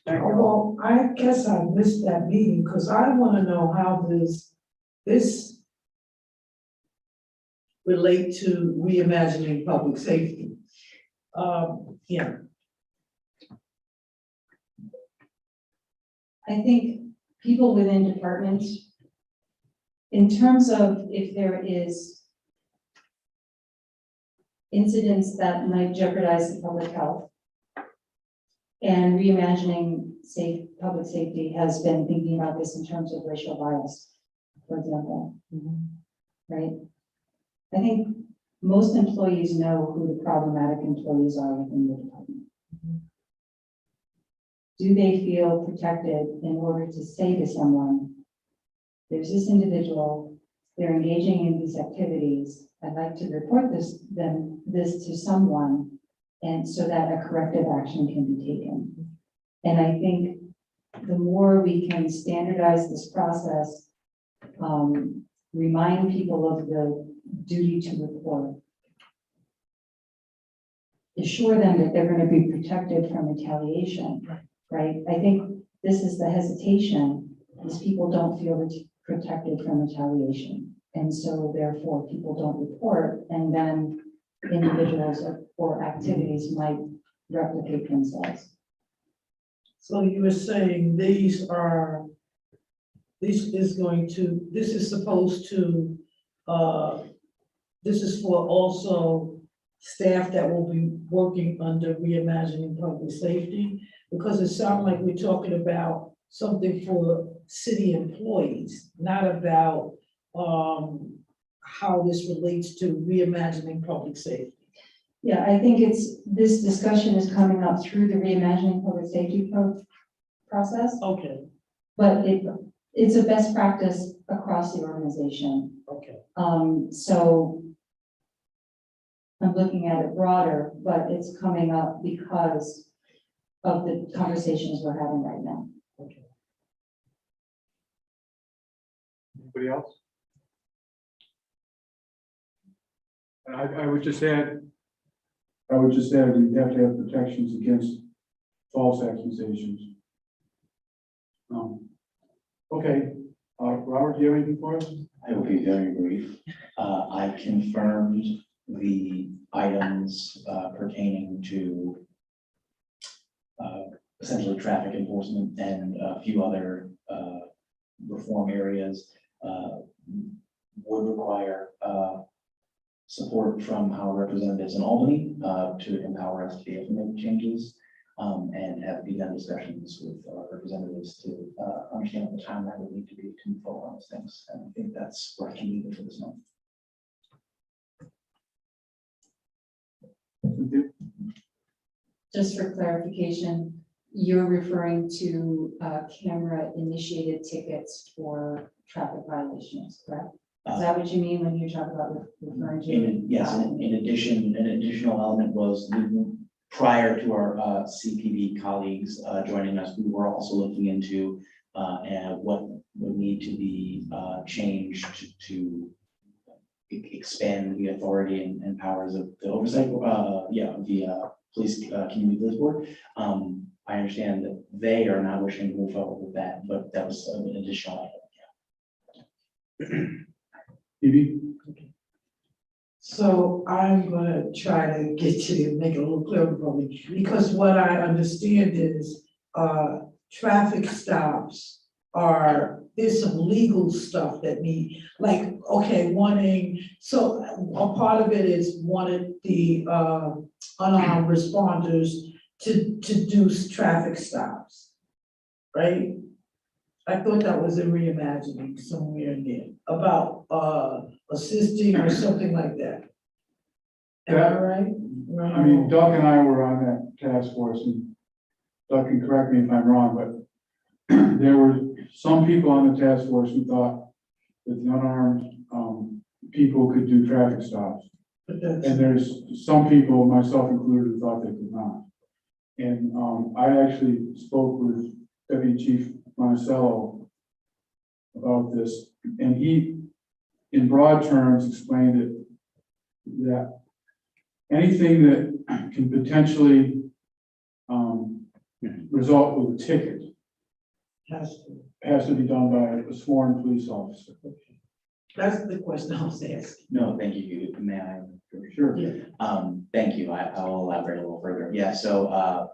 Well, I guess I missed that meeting, because I want to know how this relate to reimagining public safety. Yeah, I think people within departments, in terms of if there is incidents that might jeopardize the public health, and reimagining public safety has been thinking about this in terms of racial bias, for example, right? I think most employees know who the problematic employees are within the department. Do they feel protected in order to say to someone, there's this individual, they're engaging in these activities, I'd like to report this to someone, and so that a corrective action can be taken. And I think the more we can standardize this process, remind people of the duty to report, assure them that they're going to be protected from retaliation, right? I think this is the hesitation, is people don't feel protected from retaliation. And so therefore people don't report, and then individuals or activities might replicate themselves. so you were saying this is supposed to, this is for also staff that will be working under reimagining public safety? Because it sounds like we're talking about something for city employees, not about how this relates to reimagining public safety. Yeah, I think this discussion is coming up through the reimagining public safety process, Okay, but it's a best practice across the organization. okay. So I'm looking at it broader, but it's coming up because of the conversations we're having right now. Anybody else? I would just add, we have to have protections against false accusations. Okay, Robert, do you have anything for us? I will be very brief. I confirmed the items pertaining to essentially traffic enforcement and a few other reform areas would require support from our representatives in Albany to empower us to be able to make changes, and have begun discussions with our representatives to understand what the timeline would need to be to move forward on those things. And I think that's where I can leave it for this month. Just for clarification, you're referring to camera initiated tickets for traffic violations, correct? Is that what you mean when you talk about referring to? Yes, in addition, an additional element was prior to our CPB colleagues joining us, we were also looking into what would need to be changed to expand the authority and powers of the oversight, the community police board. I understand that they are not wishing to move forward with that, but that was an additional item. Phoebe? So I'm gonna try to get to make it a little clearer for me, because what I understand is, traffic stops there's some legal stuff that like, okay, so a part of it is wanted the, unarmed responders to do traffic stops, right? I thought that was a reimagining somewhere in there about assisting or something like that. Am I right? I mean, Doug and I were on that task force, and Doug can correct me if I'm wrong, but there were some people on the task force who thought that the unarmed people could do traffic stops. And there's some people, myself included, who thought they could not. And I actually spoke with Deputy Chief Monticello about this, and he, in broad terms, explained it that anything that can potentially result with a ticket has to be done by a sworn police officer. That's the question I was asking. No, thank you. May I? Sure. Thank you. I'll elaborate a little further. Yeah, so,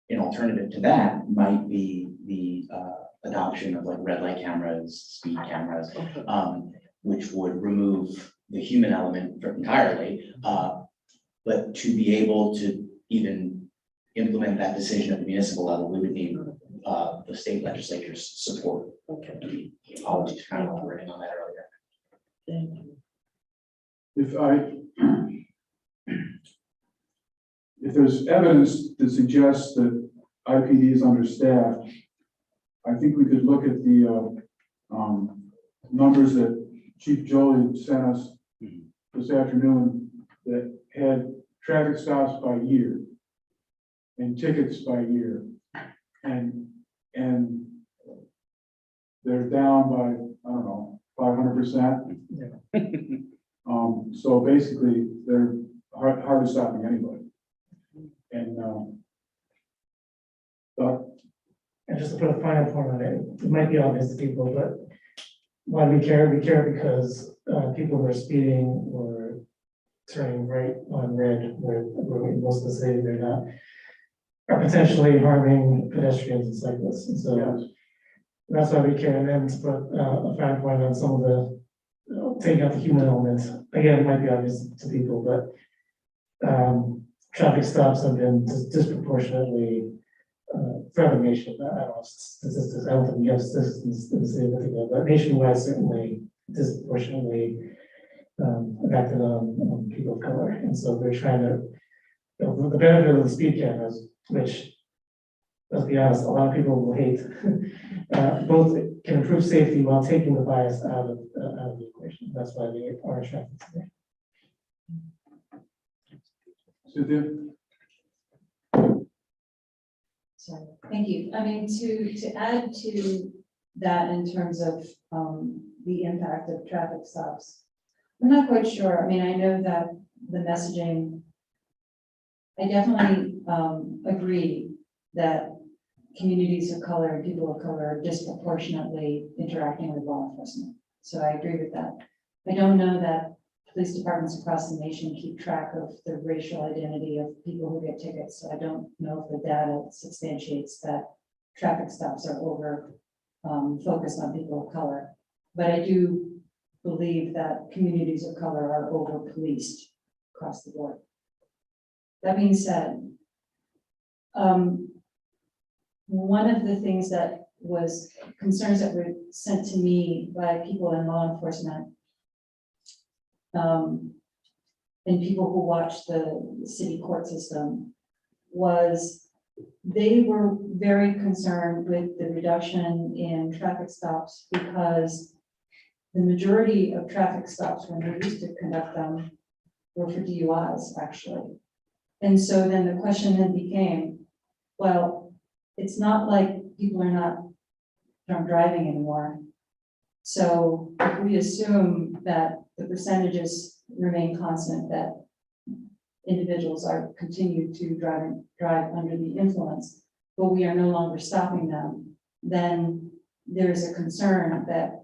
an alternative to that might be the, adoption of like red light cameras, speed cameras, which would remove the human element entirely. But to be able to even implement that decision at the municipal level, we would need, the state legislature's support. Okay, Apologies for kind of elaborating on that earlier. thank you. If there's evidence that suggests that IPD is understaffed, I think we could look at the numbers that Chief Jolie sent us this afternoon that had traffic stops by year and tickets by year. And they're down by, I don't know, 500%. So basically, they're hard to stopping anyway. And, but And just to put a final point on it, it might be obvious to people, but why we care because people who are speeding or turning right on red, where most of the city they're not, are potentially harming pedestrians and cyclists. And so yes. that's why we care. And then to put a fine point on some of the, taking out the human element, again, it might be obvious to people, but traffic stops have been disproportionately for the nation. I don't know statistics, I don't think we have statistics in the city of Ithaca, but nationwide certainly disproportionately affected on people of color. And so they're trying to, the benefit of the speed cameras, which, let's be honest, a lot of people will hate, both can improve safety while taking the bias out of the equation. That's why they are attractive today. Cynthia? So, thank you. I mean, to add to that in terms of the impact of traffic stops, I'm not quite sure. I mean, I know that the messaging, I definitely agree that communities of color and people of color are disproportionately interacting with law enforcement. So I agree with that. I don't know that police departments across the nation keep track of the racial identity of people who get tickets. So I don't know if the data substantiates that traffic stops are over focused on people of color. But I do believe that communities of color are over policed across the board. That being said, one of the things that was concerns that were sent to me by people in law enforcement and people who watch the city court system was they were very concerned with the reduction in traffic stops because the majority of traffic stops when we used to conduct them were for DUIs actually. And so then the question then became, well, it's not like people are not drunk driving anymore. So if we assume that the percentages remain constant, that individuals are continued to drive under the influence, but we are no longer stopping them, then there's a concern that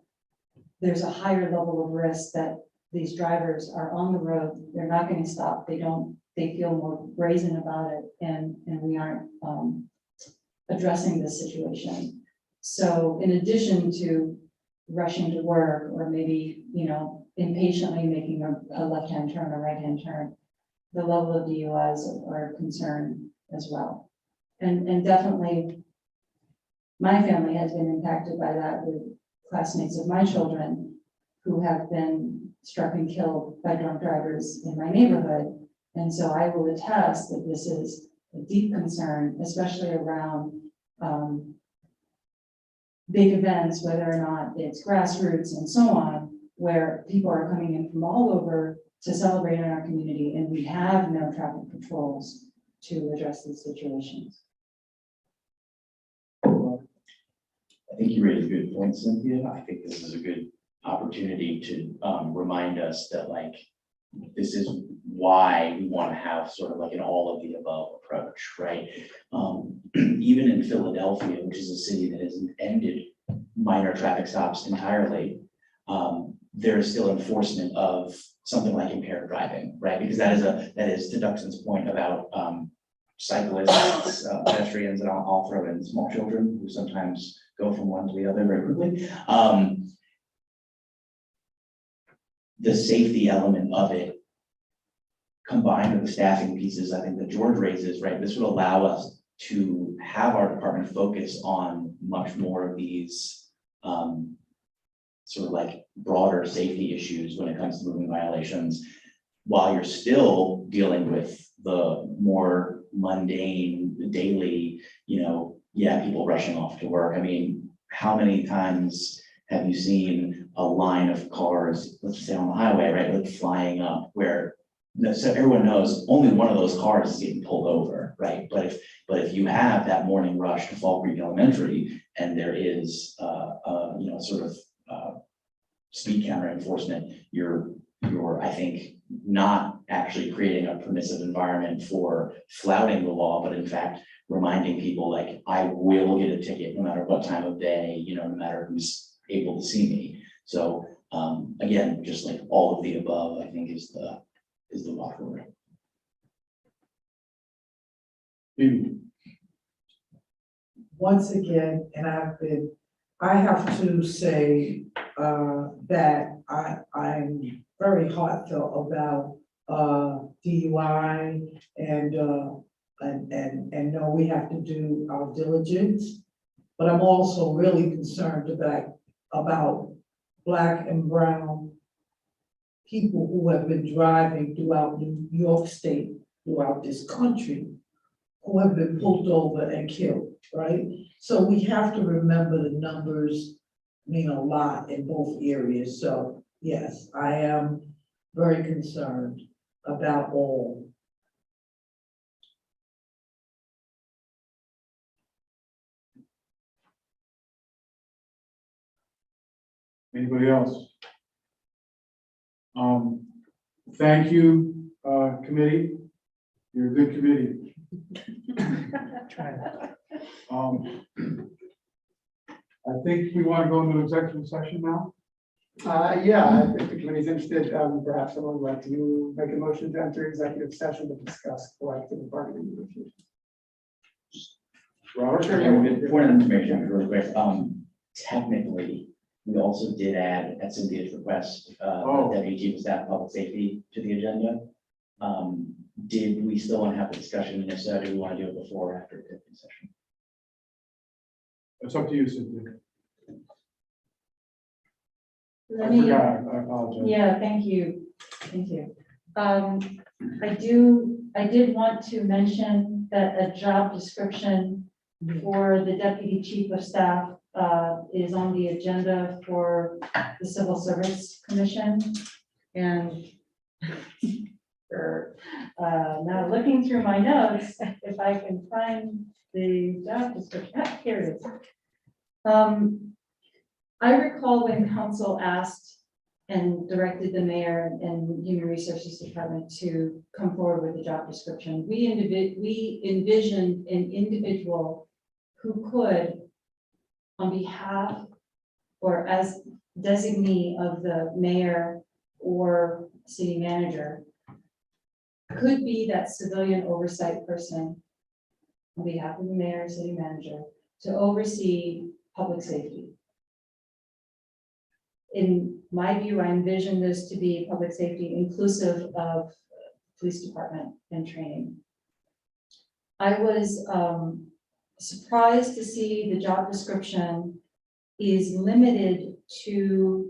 there's a higher level of risk that these drivers are on the road, they're not going to stop, they feel more brazen about it, and we aren't addressing this situation. So in addition to rushing to work or maybe, impatiently making a left-hand turn or right-hand turn, the level of DUIs are a concern as well. And definitely my family has been impacted by that with classmates of my children who have been struck and killed by drunk drivers in my neighborhood. And so I will attest that this is a deep concern, especially around big events, whether or not it's grassroots and so on, where people are coming in from all over to celebrate in our community and we have no traffic patrols. to address these situations. I think you raised a good point, Cynthia. I think this is a good opportunity to remind us that like, this is why we want to have sort of like an all of the above approach, right? Even in Philadelphia, which is a city that has ended minor traffic stops entirely, there is still enforcement of something like impaired driving, right? Because that is to Duxon's point about cyclists, pedestrians, and I'll throw in small children who sometimes go from one to the other very quickly. The safety element of it, combined with the staffing pieces, I think that George raises, right? This would allow us to have our department focus on much more of these sort of like broader safety issues when it comes to moving violations, while you're still dealing with the more mundane, daily, people rushing off to work. I mean, how many times have you seen a line of cars, let's say on the highway, right, like flying up, where so everyone knows only one of those cars is getting pulled over, right? But if you have that morning rush to Fall Creek Elementary and there is sort of speed counter enforcement, you're I think not actually creating a permissive environment for flouting the law, but in fact reminding people like, I will get a ticket no matter what time of day, no matter who's able to see me. So again, just like all of the above, I think is the watchword. Once again, and I have to say that I'm very heartfelt about DUI and know we have to do our diligence. But I'm also really concerned about Black and brown people who have been driving throughout New York State, throughout this country, who have been pulled over and killed, right? So we have to remember the numbers mean a lot in both areas. So yes, I am very concerned about all. Anybody else? Thank you, committee. You're a good committee. I think we want to go into executive session now. Yeah, if the committee's interested, perhaps someone would like to make a motion to enter executive session to discuss collective bargaining negotiations. Robert? Point of information, really quick, technically, we also did add, at Cynthia's request, the Deputy Chief of Staff Public Safety to the agenda. Did we still want to have the discussion, and if so, do we want to do it before or after the executive session? It's up to you, Cynthia. Let I me, forgot, I apologize. yeah, thank you. I did want to mention that a job description for the Deputy Chief of Staff is on the agenda for the Civil Service Commission. And now looking through my notes, if I can find the job description, here it is. I recall when council asked and directed the mayor and Human Resources Department to come forward with the job description, we envisioned an individual who could, on behalf or as designee of the mayor or city manager, could be that civilian oversight person on behalf of the mayor or city manager to oversee public safety. In my view, I envision this to be public safety inclusive of police department and training. I was surprised to see the job description is limited to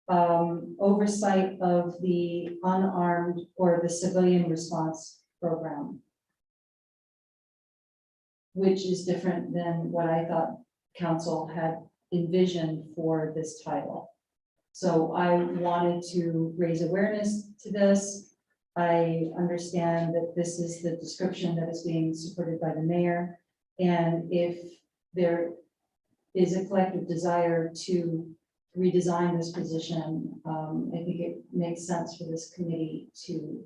oversight of the unarmed or the civilian response program, which is different than what I thought council had envisioned for this title. So I wanted to raise awareness to this. I understand that this is the description that is being supported by the mayor. And if there is a collective desire to redesign this position, I think it makes sense for this committee to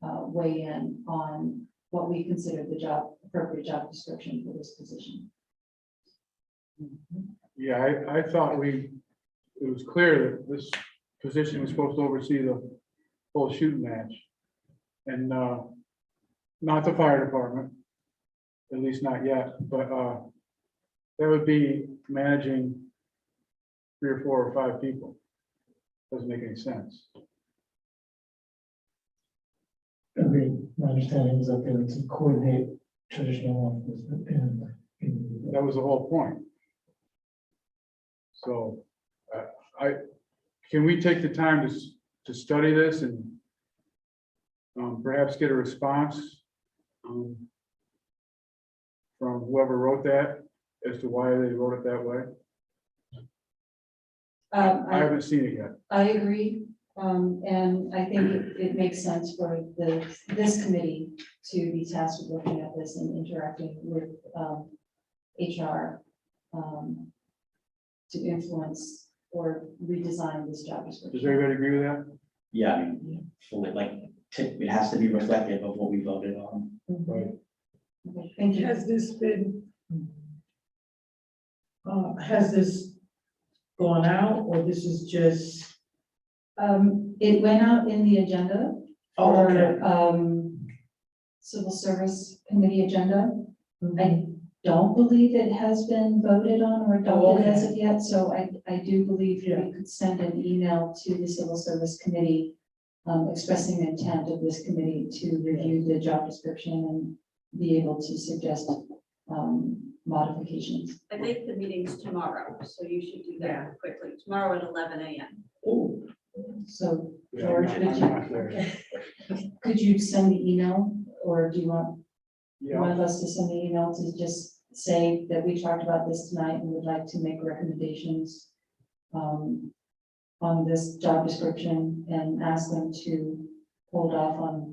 weigh in on what we consider the appropriate job description for this position. Yeah, I thought it was clear that this position was supposed to oversee the whole shooting match. And not the fire department, at least not yet, but that would be managing 3 or 4 or 5 people. Doesn't make any sense. Agreed. My understanding is that they're to coordinate traditional law enforcement and. That was the whole point. So can we take the time to study this and perhaps get a response from whoever wrote that as to why they wrote it that way? I haven't seen it yet. I agree, and I think it makes sense for this committee to be tasked with looking at this and interacting with HR to influence or redesign this job Does description. everybody agree with that? Yeah, I mean, fully, like, it has to be reflective of what we voted on. Right. Okay, thank you. Has this been, has this gone out, or this is just? It went out in the agenda Oh, okay. for Civil Service Committee agenda. I don't believe it has been voted on or adopted as of yet, so I do believe we could send an email to the Civil Service Committee expressing the intent of this committee to review the job description and be able to suggest modifications. I think the meeting's tomorrow, so you should do that quickly. Tomorrow at 11 a.m. Oh, So Yeah, George, I'm not there. could you send the email, or do you want Yeah, one of us to send the email to just say that we talked about this tonight and would like to make recommendations on this job description and ask them to hold off on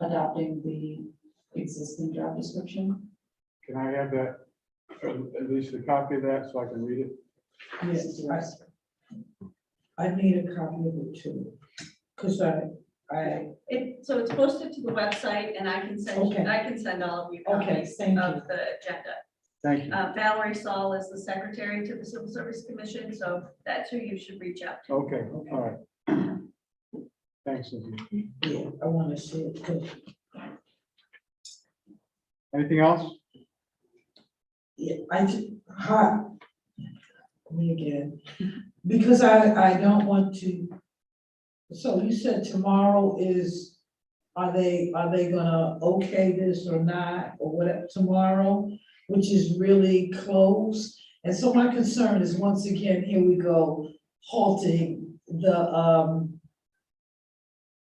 adopting the existing job description? can I have that, or at least a copy of that so I can read it? yes, I need a copy of it too, because So it's posted to the website, and I can send you, Okay. I can send all of you okay, copies thank you. of the agenda. Thank you. Valerie Saul is the secretary to the Civil Service Commission, so that's who you should reach out to. Okay, all right. Thanks, Cynthia. Yeah, I want to see it too. Anything else? Yeah, me again, because I don't want to. So you said tomorrow is, are they gonna okay this or not, or whatever tomorrow, which is really close? And so my concern is, once again, here we go, halting the,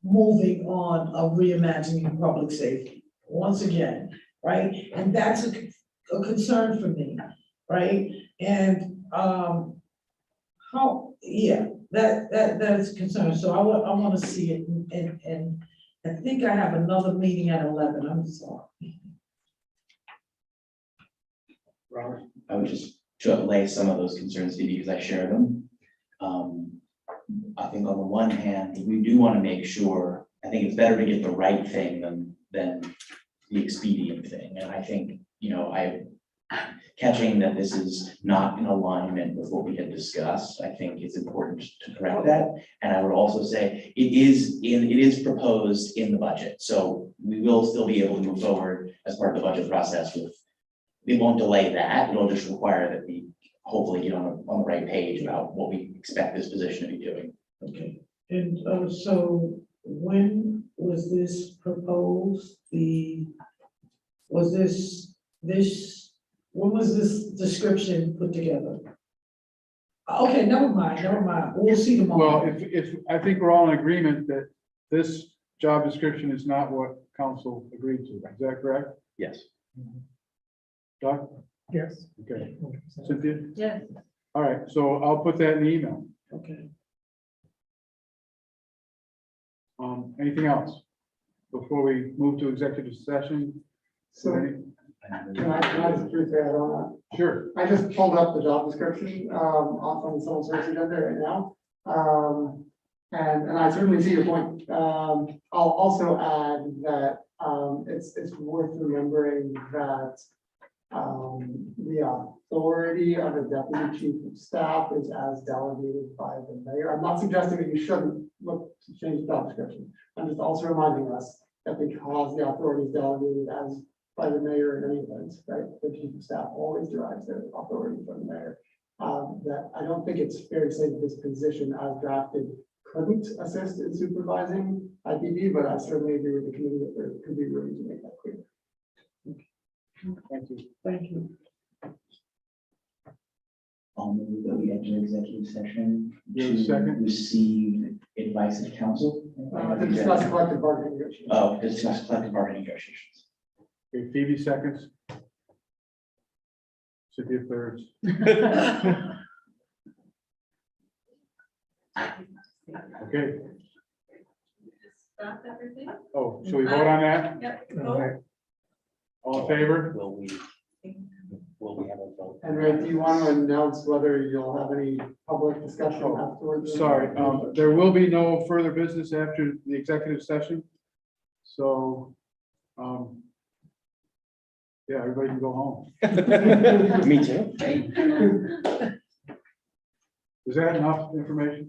moving on of reimagining public safety, once again, right? And that's a concern for me, right? And, that's a concern, so I want to see it, and I think I have another meeting at 11, I'm sorry. Robert? I would just to lay some of those concerns to you because I share them. I think on the one hand, we do want to make sure, I think it's better to get the right thing than the expedient thing. And I think, catching that this is not in alignment with what we had discussed, I think it's important to correct that. And I would also say it is proposed in the budget. So we will still be able to move forward as part of the budget process with, it won't delay that. It'll just require that we hopefully get on the right page about what we expect this position to be doing. Okay, and, so when was this proposed, when was this description put together? Okay, never mind, we'll see tomorrow. Well, if, I think we're all in agreement that this job description is not what council agreed to, is that correct? Yes. Doc? Yes. Okay, Cynthia? Yes. All right, so I'll put that in the email. Okay. Anything else? before we move to executive session? So can I just briefly add on Sure. that? I just pulled up the job description, off on the civil service agenda right now. And I certainly see your point. I'll also add that, it's worth remembering that, the authority of a deputy chief of staff is as delegated by the mayor. I'm not suggesting that you shouldn't look to change the job description. I'm just also reminding us that because the authority is delegated as by the mayor in any event, right? The chief of staff always derives their authority from the mayor. That I don't think it's fair to say that this position as drafted couldn't assist in supervising IPD, but I certainly agree with the committee that there could be room to make that clear. Thank you. Thank you. I'll move that we enter executive session You have a to second? receive advice of counsel. To discuss collective bargaining negotiations. Oh, to discuss collective bargaining negotiations. Okay, Phoebe seconds. Cynthia thirds. Okay. Stop everything? Oh, shall we vote on that? Yep. All right. All in favor? Will we have a vote? And Ray, do you want to announce whether you'll have any public discussion afterwards? Sorry, there will be no further business after the executive session. So, yeah, everybody can go home. Me too. Is that enough information?